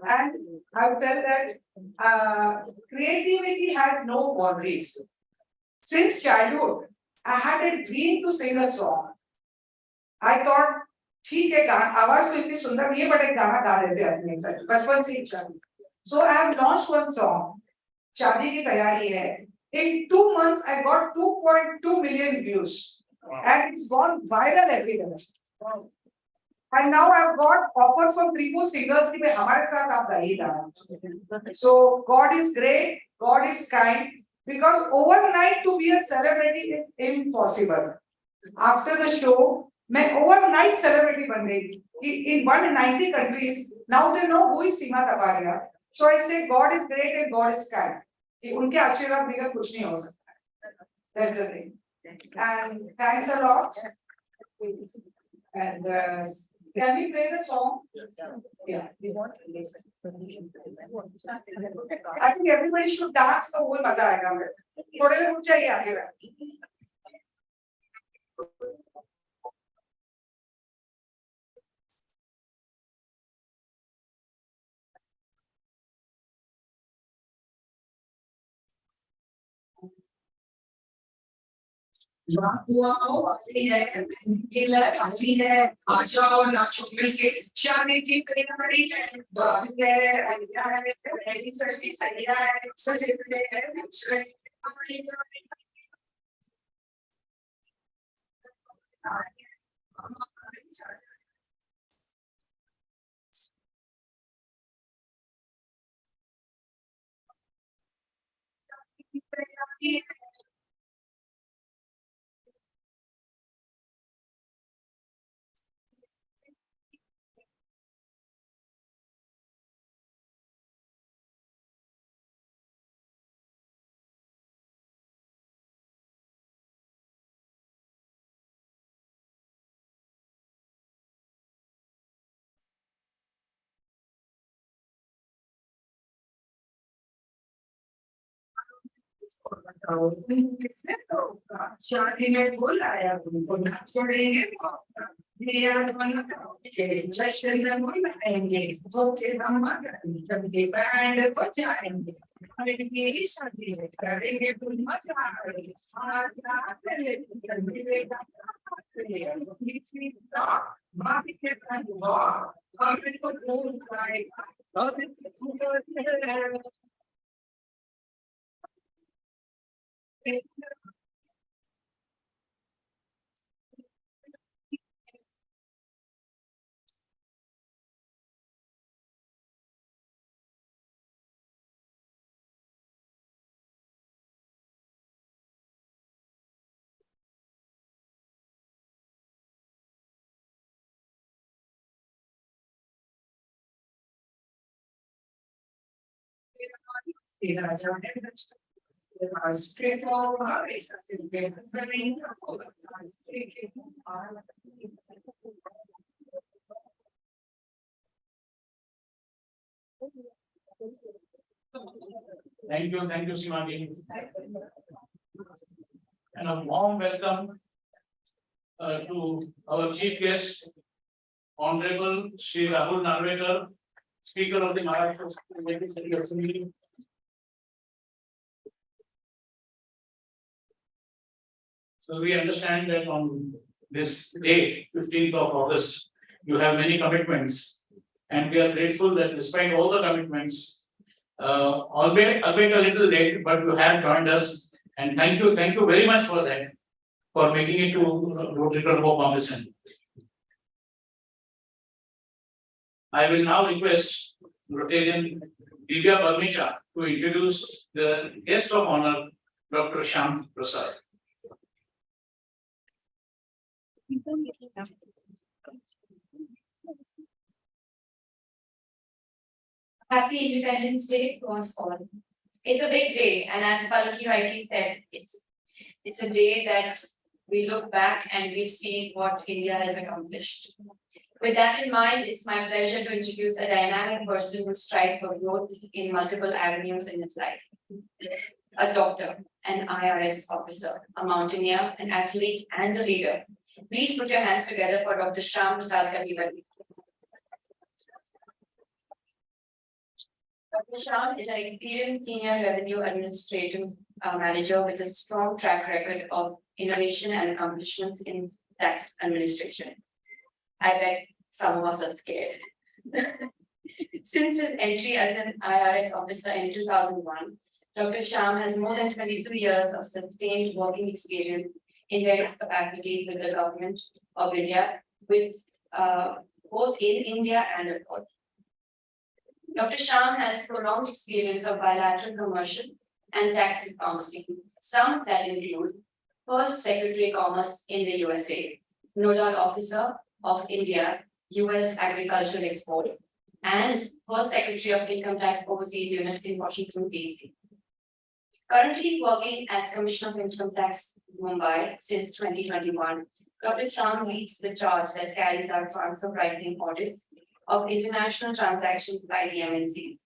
And I would tell that creativity has no boundaries. Since childhood, I had a dream to sing a song. I thought, ठीक है आवाज तो इतनी सुंदर नहीं है बट एक गाना गा देते हैं अपने बचपन से इच्छा थी. So I have launched one song. शादी की तैयारी है. In 2 months, I got 2.2 million views. And it's gone viral everywhere. And now I've got offers from 3-4 singers कि भाई हमारे साथ आप गाइएगा. So God is great, God is kind, because overnight to be a celebrity is impossible. After the show, मैं overnight celebrity बन गई. In 190 countries, now they know who is Seema Taparia. So I say God is great and God is kind. कि उनके आशीर्वाद बिना कुछ नहीं हो सकता. That's the thing. And thanks a lot. And can we play the song? Yeah. We want to play it. I think everybody should dance the whole मजा आएगा. थोड़े लोग चाहिए आगे. आजाओ नाचो मिलके शादी की तैयारी है बात है सजी तैयार सजे शादी में बुलाया उनको ना छोड़ेंगे जश्न में बुलाएंगे धोखे हम सबके बैंड बजाएंगे मेरी शादी में करेंगे फुल मजा Thank you, Seema ji. And a warm welcome to our chief guest, Honorable Shri Rahul Narvekar, Speaker of the Maharashtra Legislative Assembly. So we understand that on this day, 15th of August, you have many commitments. And we are grateful that despite all the commitments, albeit a little late, but you have joined us. And thank you very much for that, for making it to Rotary Club of Bombay. I will now request Rotarian Divya Parmicha to introduce the guest of honor, Dr. Shyam Prasad. Happy Independence Day to us all. It's a big day, and as Palki rightly said, it's a day that we look back and we see what India has accomplished. With that in mind, it's my pleasure to introduce a dynamic person who strives for growth in multiple avenues in his life. A doctor, an IRS officer, a mountaineer, an athlete, and a leader. Please put your hands together for Dr. Shyam Prasad Kandiwali. Dr. Shyam is an experienced senior revenue administrative manager with a strong track record of innovation and accomplishments in tax administration. I bet some of us are scared. Since his entry as an IRS officer in 2001, Dr. Shyam has more than 22 years of sustained working experience in various capacities with the government of India, with both in India and abroad. Dr. Shyam has prolonged experience of bilateral commercial and tax diplomacy, some that include first Secretary Commerce in the USA, Nodal Officer of India, US Agricultural Export, and first Secretary of Income Tax Overseas Unit in Washington, DC. Currently working as Commissioner of Income Tax, Mumbai since 2021, Dr. Shyam leads the charge that carries out transfer pricing audits of international transactions by the MNCs.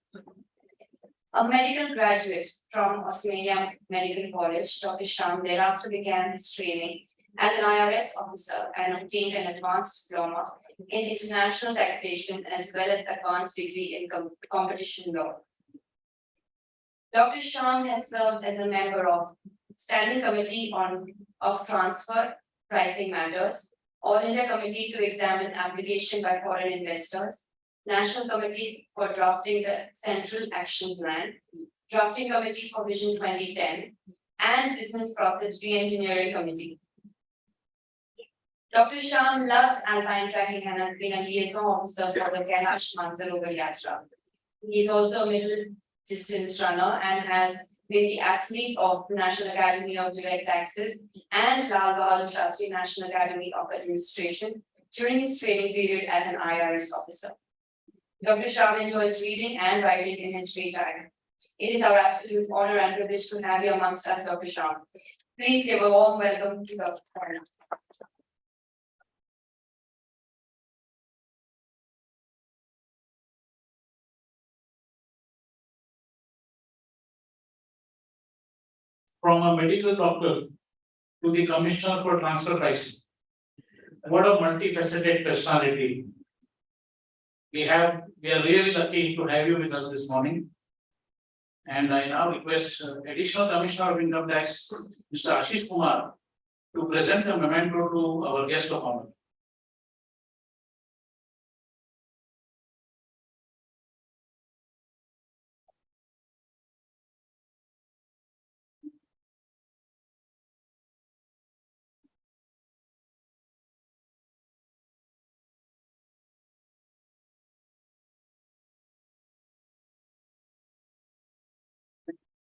A medical graduate from Osmania Medical College, Dr. Shyam thereafter began his training as an IRS officer and obtained an advanced diploma in international taxation as well as advanced degree in competition law. Dr. Shyam has served as a member of Standing Committee of Transfer Pricing Matters, All India Committee to examine application by foreign investors, National Committee for drafting the Central Action Plan, Drafting Committee for Vision 2010, and Business Process Reengineering Committee. Dr. Shyam loves alpine trekking and has been a liaison officer for the Kailash Mansarovar Yatra. He is also a middle distance runner and has been the athlete of National Academy of Direct Taxes and Lal Bahadur Shastri National Academy of Administration during his training period as an IRS officer. Dr. Shyam enjoys reading and writing in his free time. It is our absolute honor and privilege to have you amongst us, Dr. Shyam. Please give a warm welcome to Dr. Shyam. From a medical doctor to the Commissioner for Transfer Pricing. What a multifaceted personality. We are really lucky to have you with us this morning. And I now request Additional Commissioner of Income Tax, Mr. Ashish Kumar, to present a memento to our guest of honor.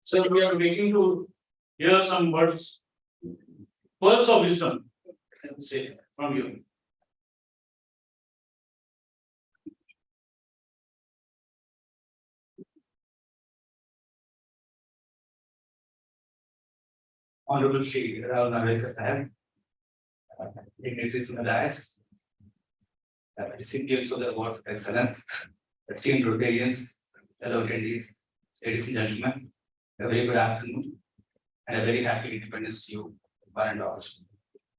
So we are waiting to hear some words, pearls of wisdom, I would say, from you. Honorable Shri Rahul Narvekar Sahib, dignitaries in the dais, recipients of the award of excellence, esteemed Rotarians, fellow attendees, ladies and gentlemen, a very good afternoon and a very happy Independence to you, one and all.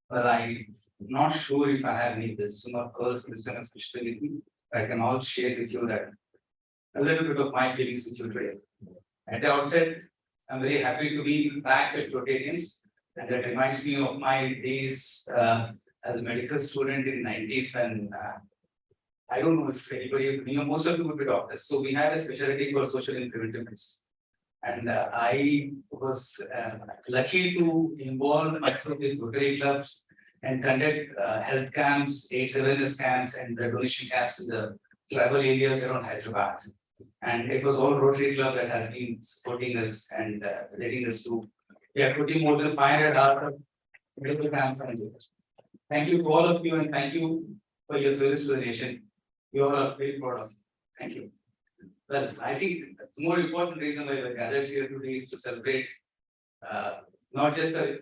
Well, I'm not sure if I have any wisdom or pearls of wisdom especially with me, but I can all share with you that a little bit of my feelings with you today. At the outset, I'm very happy to be back with Rotarians, and that reminds me of my days as a medical student in 90s when I don't know if anybody, most of you would be doctors. So we had a specialty for social and preventive medicine. And I was lucky to involve myself with Rotary clubs and conduct health camps, AIDS awareness camps, and blood donation camps in the tribal areas around Hyderabad. And it was all Rotary Club that has been supporting us and letting us do. We are putting more than 500 hours of medical camps. Thank you to all of you, and thank you for your service to the nation. We all are very proud of you. Thank you. Well, I think the more important reason why we're gathered here today is to celebrate not just a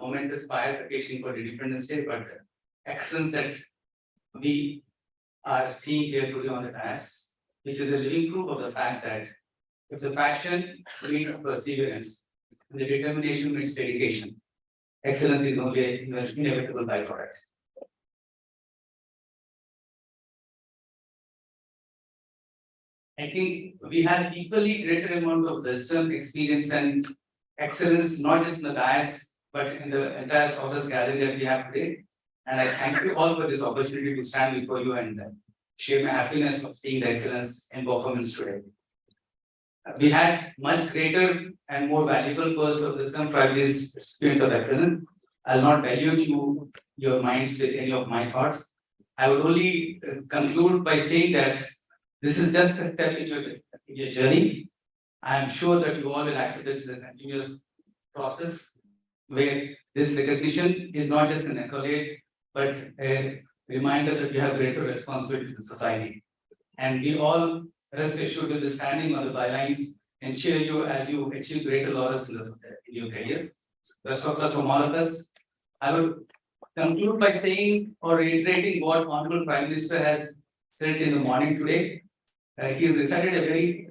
momentous pious occasion for Independence Day, but the excellence that we are seeing here today on the dais, which is a living proof of the fact that if the passion meets perseverance, and the determination meets dedication, excellence is only an inevitable byproduct. I think we have equally greater amount of wisdom, experience and excellence, not just in the dais, but in the entire August gathering that we have today. And I thank you all for this opportunity to stand before you and share my happiness of seeing the excellence in performance today. We had much greater and more valuable pearls of wisdom from this spirit of excellence. I'll not dilute your minds with any of my thoughts. I would only conclude by saying that this is just a step in your journey. I am sure that you all will accept this as a continuous process where this recognition is not just an accolade, but a reminder that we have greater responsibility to the society. And we all rest assured will be standing on the bylines and cheer you as you achieve greater laurels in your careers. Best of luck from all of us. I would conclude by saying or reiterating what Honorable Prime Minister has said in the morning today. He has recited a very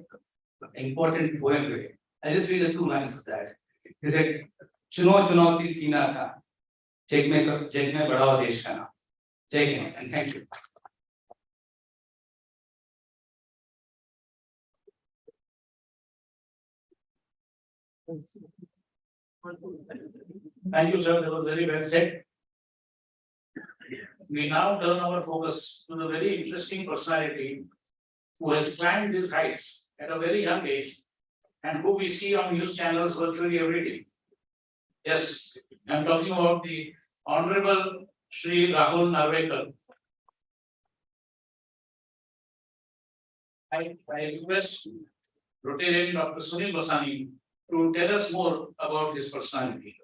important poem today. I just read the 2 lines of that. He said, "Chuno chunauti सीना था, जग में बढ़ाओ देश का नाम." Jai Hind and thank you. Thank you, sir. That was very well said. We now turn our focus to the very interesting personality who has climbed these heights at a very young age and who we see on news channels virtually every day. Yes, I'm talking about the Honorable Shri Rahul Narvekar. I request Rotary Dr. Sunil Basani to tell us more about his personality.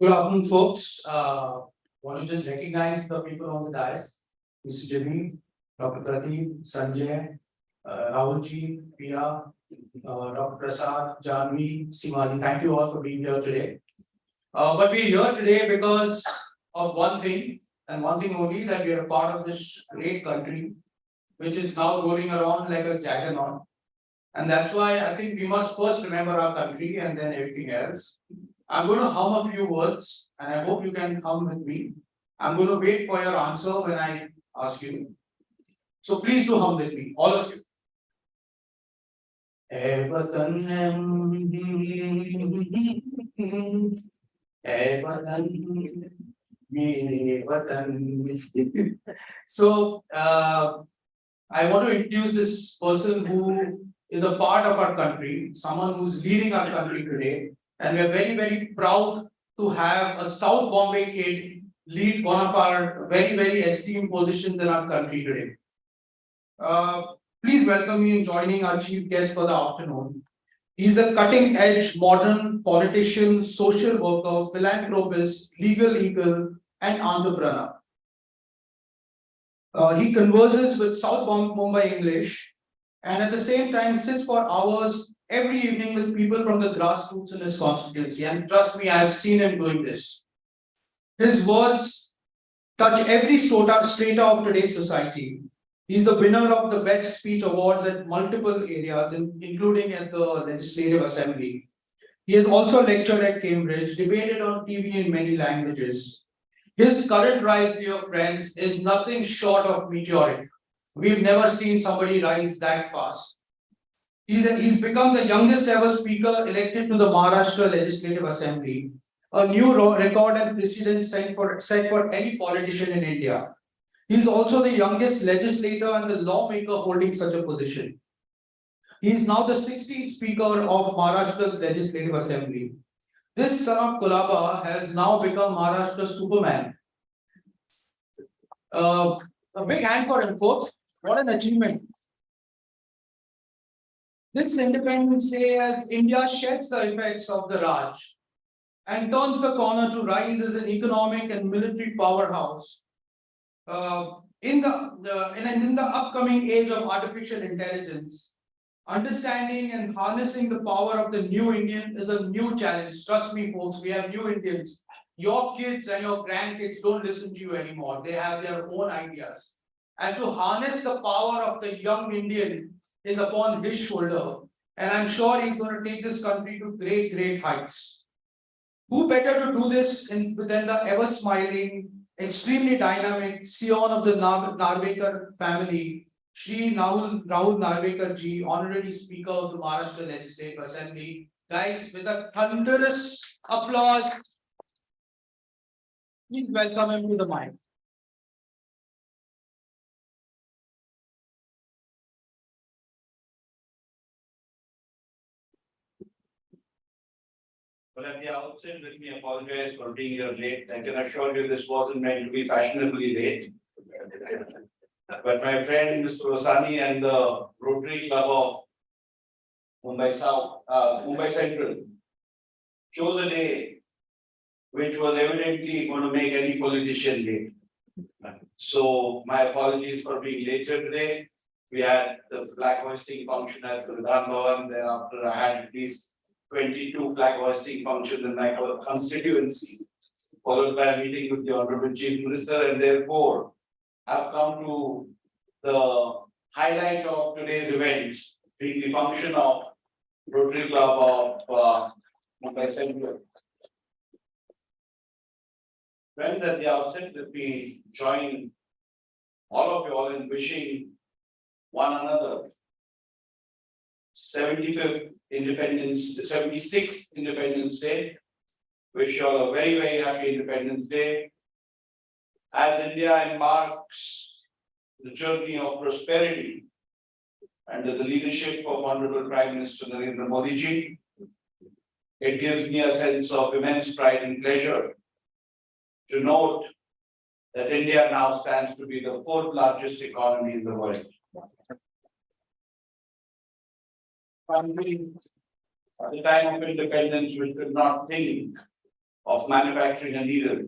Good afternoon, folks. Want to just recognize the people on the dais. Mr. Jimmy, Dr. Pradeep, Sanjay, Rahulji, Pia, Dr. Prasad, Janvi, Simali. Thank you all for being here today. But we're here today because of one thing and one thing only, that we are a part of this great country, which is now going around like a juggernaut. And that's why I think we must first remember our country and then everything else. I'm going to hum a few words and I hope you can hum with me. I'm going to wait for your answer when I ask you. So please do hum with me, all of you. Eh watan mere watan. So I want to introduce this person who is a part of our country, someone who's leading our country today. And we are very, very proud to have a South Bombay kid lead one of our very, very esteemed positions in our country today. Please welcome me in joining our chief guest for the afternoon. He's a cutting edge modern politician, social worker, philanthropist, legal eagle, and entrepreneur. He converses with South Bombay English and at the same time sits for hours every evening with people from the grassroots in his constituency. And trust me, I have seen him doing this. His words touch every strata of today's society. He's the winner of the Best Speech Awards at multiple areas, including at the Legislative Assembly. He has also lectured at Cambridge, debated on TV in many languages. His current rise, dear friends, is nothing short of meteoric. We've never seen somebody rise that fast. He's become the youngest ever speaker elected to the Maharashtra Legislative Assembly, a new record and precedent set for any politician in India. He's also the youngest legislator and the lawmaker holding such a position. He is now the 16th Speaker of Maharashtra's Legislative Assembly. This son of Kulaba has now become Maharashtra's Superman. A big hand for him, folks. What an achievement. This Independence Day, as India sheds the effects of the Raj and turns the corner to rise as an economic and military powerhouse. In the upcoming age of artificial intelligence, understanding and harnessing the power of the new Indian is a new challenge. Trust me, folks, we have new Indians. Your kids and your grandkids don't listen to you anymore. They have their own ideas. And to harness the power of the young Indian is upon his shoulder. And I'm sure he's going to take this country to great, great heights. Who better to do this than the ever smiling, extremely dynamic scion of the Narvekar family, Shri Rahul Narvekar ji, Honorary Speaker of the Maharashtra Legislative Assembly. Guys, with a thunderous applause, please welcome him to the mic. Well, at the outset, let me apologize for being here late. I can assure you this wasn't meant to be fashionably late. But my friend, Mr. Osani and the Rotary Club of Mumbai Central chose a day which was evidently going to make any politician late. So my apologies for being later today. We had the flag hoisting function at the Vidhan Bhavan. Thereafter, I had at least 22 flag hoisting functions in my constituency, followed by a meeting with the Honorable Chief Minister, and therefore I've come to the highlight of today's event, being the function of Rotary Club of Mumbai Central. Friends, at the outset, let me join all of you all in wishing one another 76th Independence Day. Wish you all a very, very happy Independence Day. As India embarks the journey of prosperity under the leadership of Honorable Prime Minister Narendra Modi ji, it gives me a sense of immense pride and pleasure to note that India now stands to be the fourth largest economy in the world. Country at the time of independence, which could not think of manufacturing a needle,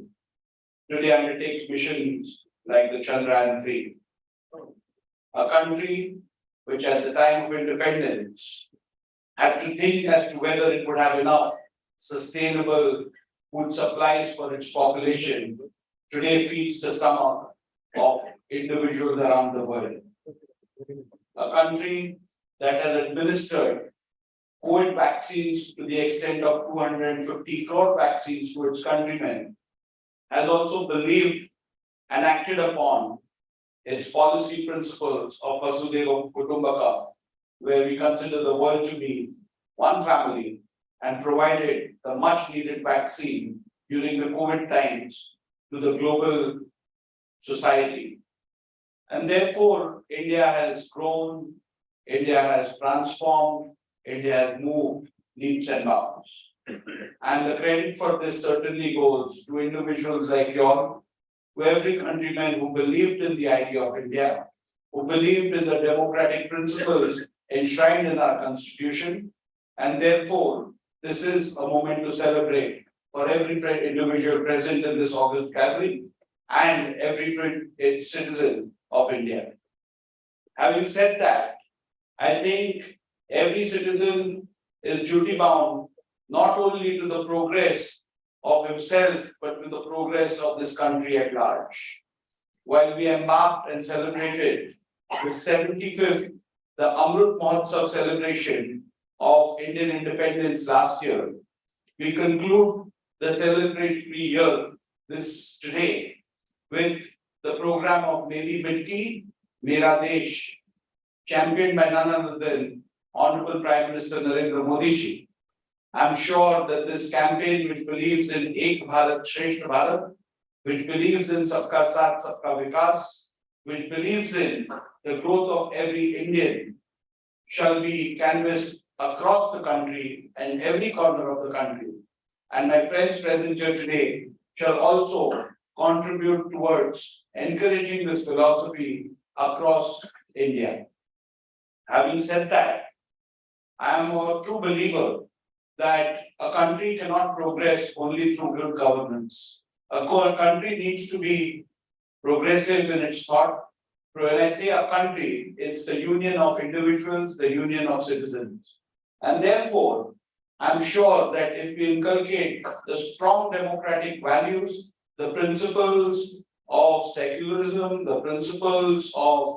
today undertakes missions like the Chandrayaan-3. A country which at the time of independence had to think as to whether it would have enough sustainable food supplies for its population, today feeds the stomach of individuals around the world. A country that has administered COVID vaccines to the extent of 250 crore vaccines to its countrymen, has also believed and acted upon its policy principles of Vasudhaiva Kutumbakam, where we consider the world to be one family, and provided the much needed vaccine during the COVID times to the global society. And therefore, India has grown, India has transformed, India has moved leaps and bounds. And the credit for this certainly goes to individuals like you all, to every countryman who believed in the idea of India, who believed in the democratic principles enshrined in our constitution. And therefore, this is a moment to celebrate for every individual present in this August gathering and every citizen of India. Having said that, I think every citizen is duty bound not only to the progress of himself, but to the progress of this country at large. While we embarked and celebrated the 75th, the Amrit Mahotsav celebration of Indian independence last year, we conclude the celebratory year today with the program of Meri Mitti, Mera Desh, championed by none other than Honorable Prime Minister Narendra Modi ji. I'm sure that this campaign, which believes in Ek Bharat Shreshth Bharat, which believes in Sabka Saath, Sabka Vikas, which believes in the growth of every Indian, shall be canvassed across the country and every corner of the country. And my friends present here today shall also contribute towards encouraging this philosophy across India. Having said that, I am a true believer that a country cannot progress only through good governance. A country needs to be progressive in its thought. When I say a country, it's the union of individuals, the union of citizens. And therefore, I'm sure that if we inculcate the strong democratic values, the principles of secularism, the principles of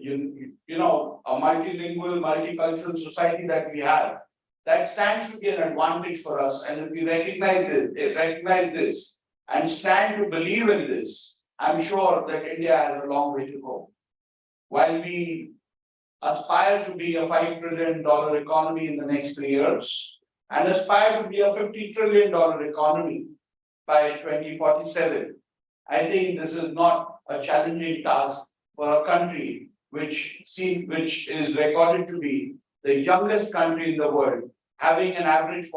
you know, a multilingual, multicultural society that we have, that stands to be an advantage for us. And if we recognize this and stand to believe in this, I'm sure that India has a long way to go. While we aspire to be a $5 trillion economy in the next 3 years and aspire to be a $50 trillion economy by 2047, I think this is not a challenging task for a country which is recorded to be the youngest country in the world, having an average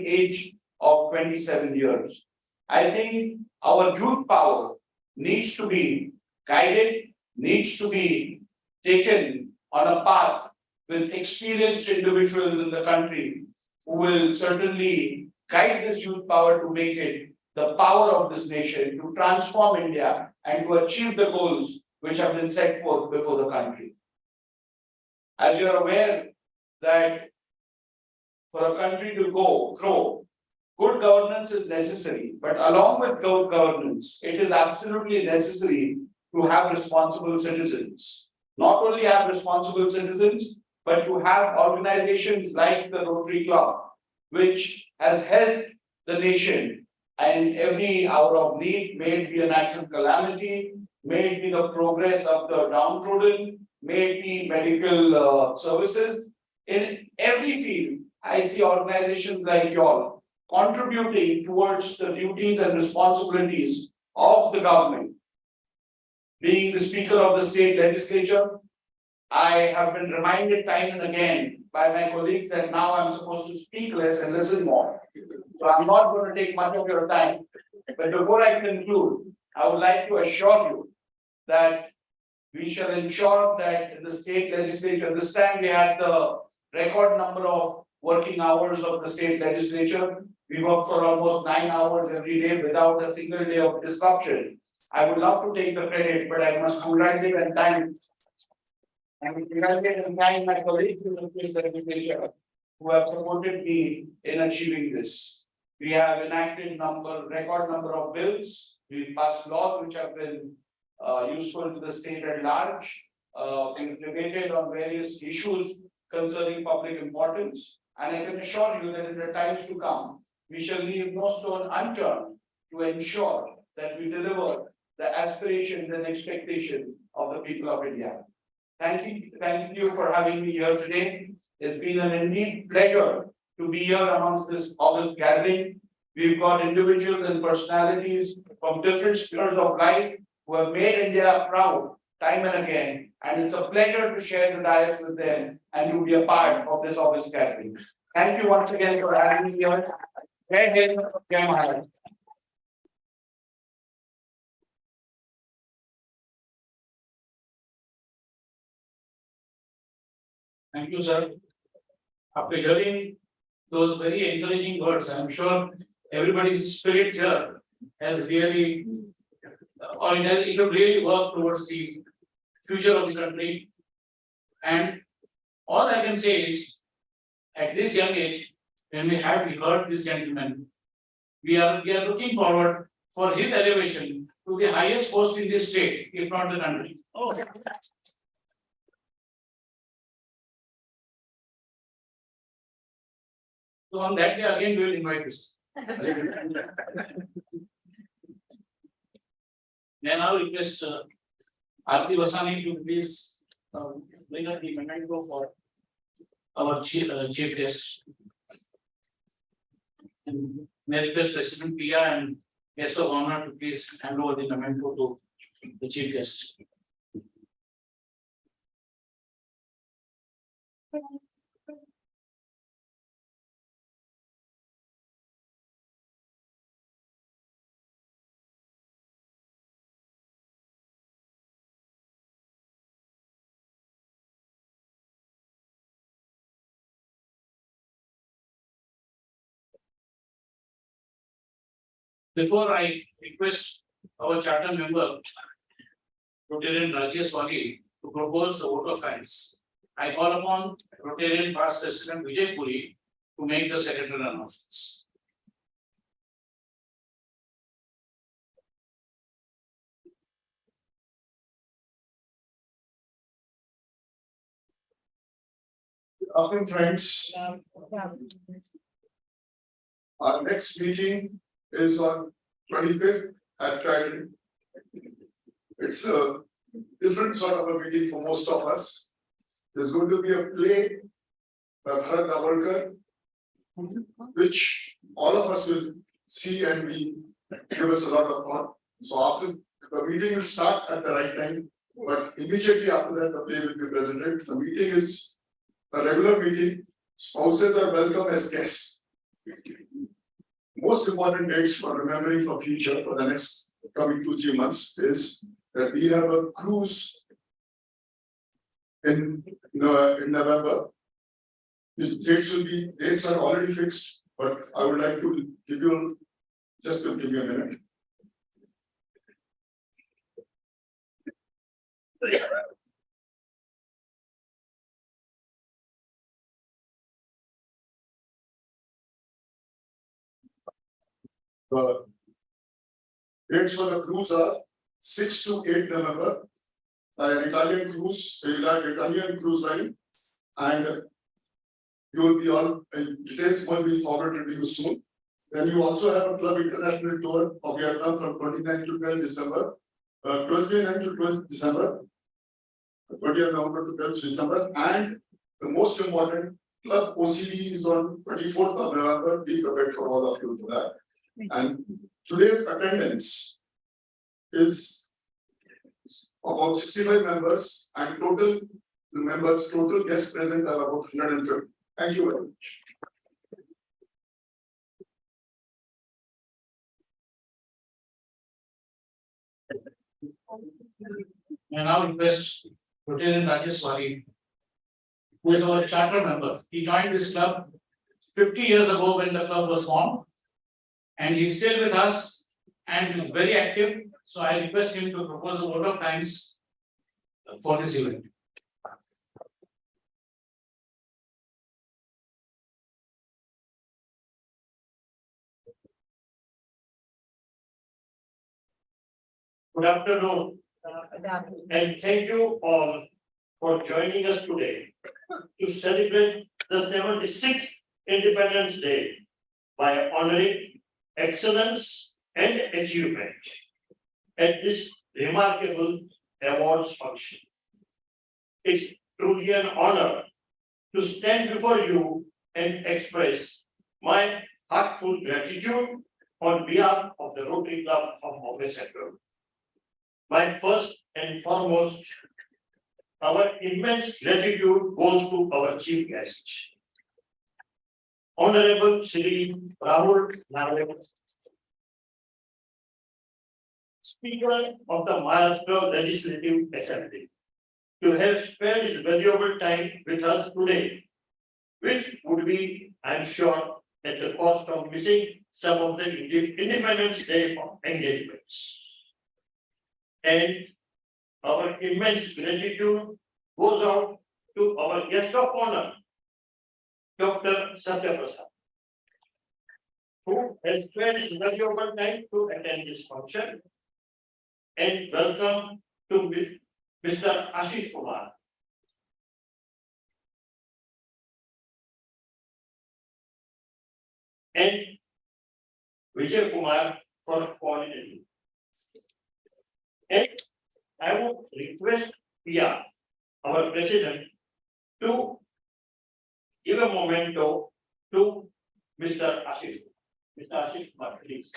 age of 27 years. I think our youth power needs to be guided, needs to be taken on a path with experienced individuals in the country who will certainly guide this youth power to make it the power of this nation to transform India and to achieve the goals which have been set forth before the country. As you're aware that for a country to grow, good governance is necessary, but along with good governance, it is absolutely necessary to have responsible citizens. Not only have responsible citizens, but to have organizations like the Rotary Club, which has helped the nation and every hour of need, may it be a natural calamity, may it be the progress of the downtrodden, may it be medical services. In every field, I see organizations like y'all contributing towards the duties and responsibilities of the government. Being the Speaker of the state legislature, I have been reminded time and again by my colleagues that now I'm supposed to speak less and listen more. So I'm not going to take much of your time. But before I conclude, I would like to assure you that we shall ensure that in the state legislature, this time we had the record number of working hours of the state legislature. We worked for almost 9 hours every day without a single day of disruption. I would love to take the credit, but I must congratulate and thank my colleagues in the state legislature who have supported me in achieving this. We have enacted record number of bills. We passed laws which have been useful to the state at large. We've debated on various issues concerning public importance. And I can assure you that in the times to come, we shall leave no stone unturned to ensure that we deliver the aspirations and expectations of the people of India. Thank you for having me here today. It's been an indeed pleasure to be here amongst this August gathering. We've got individuals and personalities from different spheres of life who have made India proud time and again. And it's a pleasure to share the dais with them and to be a part of this August gathering. Thank you once again for having me here. Jai Hind, Jai Maharashtra. Thank you, sir. After hearing those very encouraging words, I'm sure everybody's spirit here has really, it will really work towards the future of the country. And all I can say is, at this young age, when we heard this gentleman, we are looking forward for his elevation to the highest post in this state, if not the country. So on that day again, we will invite you. May I now request Aarti Vasani to please bring up the memento for our chief guest. And may I request President Pia and guest of honor to please hand over the memento to the chief guest. Before I request our charter member, Rotarian Rajesh Wali, to propose the vote of thanks, I call upon Rotarian past President Vijay Puri to make the secretary announcements. Afternoon, friends. Our next meeting is on 25th at Trident. It's a different sort of a meeting for most of us. There's going to be a play by Bharat Davarkar, which all of us will see and will give us a lot of thought. So after the meeting will start at the right time, but immediately after that, the play will be presented. The meeting is a regular meeting. Spouses are welcome as guests. Most important dates for remembering for future for the next coming 2-3 months is that we have a cruise in November. The dates are already fixed, but I would like to give you give me a minute. The dates for the cruise are 6 to 8 November. An Italian cruise line, and you will be all details will be forwarded to you soon. Then you also have a club international tour of Vietnam from 29 to 12 December, 29 to 12 December, 20th November to 12th December, and the most important club OCD is on 24th of November. Be prepared for all of you for that. And today's attendance is about 65 members, and total guests present are about 150. Thank you very much. I now request Rotary Rajeswari, who is our charter member. He joined this club 50 years ago when the club was formed, and he's still with us and is very active. So I request him to propose a vote of thanks for this event. Good afternoon, and thank you all for joining us today to celebrate the 76th Independence Day by honoring excellence and achievement at this remarkable awards function. It's truly an honor to stand before you and express my heartfelt gratitude on behalf of the Rotary Club of Bombay Central. My first and foremost, our immense gratitude goes to our chief guest, Honorable Shri Rahul Nayak, Speaker of the Maharashtra Legislative Assembly, to have spent his valuable time with us today, which would be, I'm sure, at the cost of missing some of the Independence Day engagements. And our immense gratitude goes out to our guest of honor, Dr. Satya Prasad, who has spent his valuable time to attend this function. And welcome to Mr. Ashish Kumar. And Vijay Kumar for coordinating. And I would request Pia, our president, to give a memento to Mr. Ashish. Mr. Ashish Kumar, please.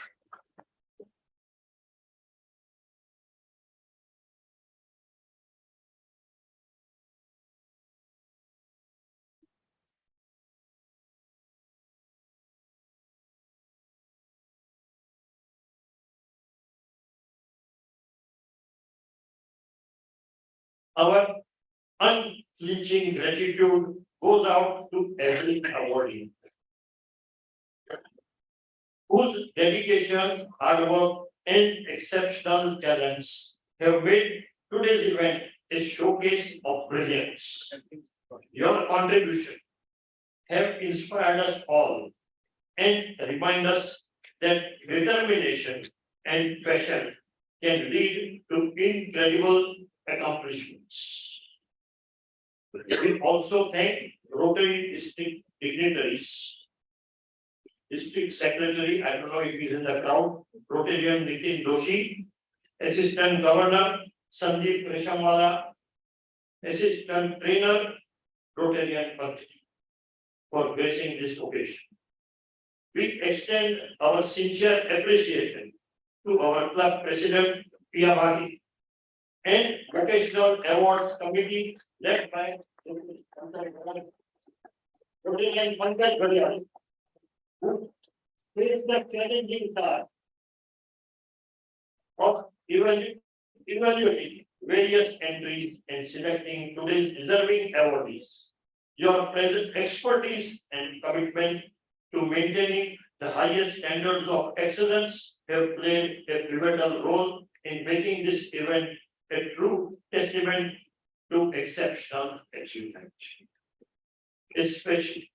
Our unflinching gratitude goes out to every awardee whose dedication, hard work, and exceptional talents have made today's event a showcase of brilliance. Your contribution have inspired us all and remind us that determination and passion can lead to incredible accomplishments. We also thank Rotary district dignitaries. District Secretary, I don't know if he's in the crowd, Rotarian Nitin Doshi, Assistant Governor Sandeep Reshamwala, Assistant Trainer Rotarian Pantri, for gracing this occasion. We extend our sincere appreciation to our club president, Pia Bhagi, and Vocational Awards Committee led by Rotarian Pankaj Bhadia, who faced the challenging task of evaluating various entries and selecting today's deserving awardees. Your present expertise and commitment to maintaining the highest standards of excellence have played a pivotal role in making this event a true testament to exceptional achievement. Especially,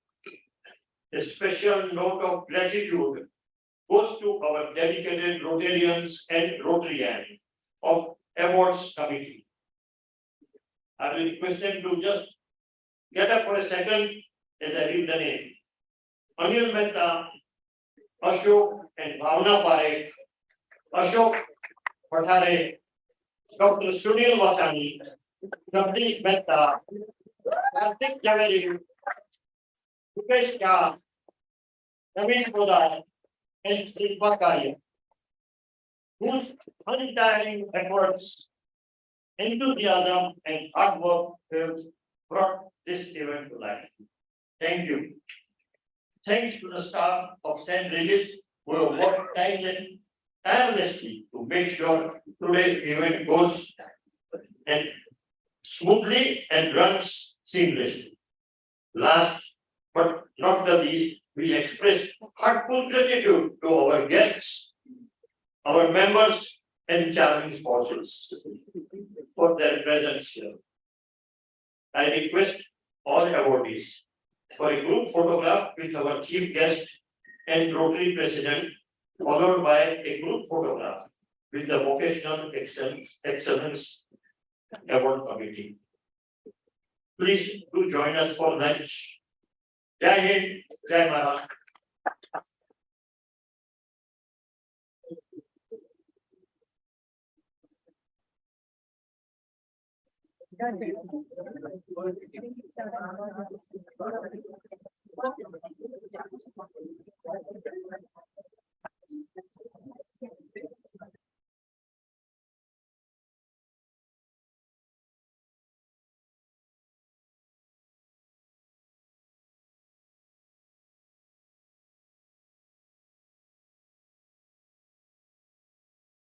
a special note of gratitude goes to our dedicated Rotarians and Rotarian of Awards Committee. I will request them to just get up for a second as I read the name. Anil Mehta, Ashok and Bhavna Parekh, Ashok Pathare, Dr. Sunil Vasani, Navdeep Mehta, Karthik Javeri, Rupesh Shah, Naveen Podar, and Shilpa Karya, whose untiring efforts, enthusiasm, and hard work have brought this event to life. Thank you. Thanks to the staff of St. Regis who have worked tirelessly to make sure today's event goes and smoothly and runs seamlessly. Last but not the least, we express heartfelt gratitude to our guests, our members, and charming sponsors for their presence here. I request all awardees for a group photograph with our chief guest and Rotary president, followed by a group photograph with the Vocational Excellence Award Committee. Please do join us for lunch. Jai Hind, Jai Maharashtra.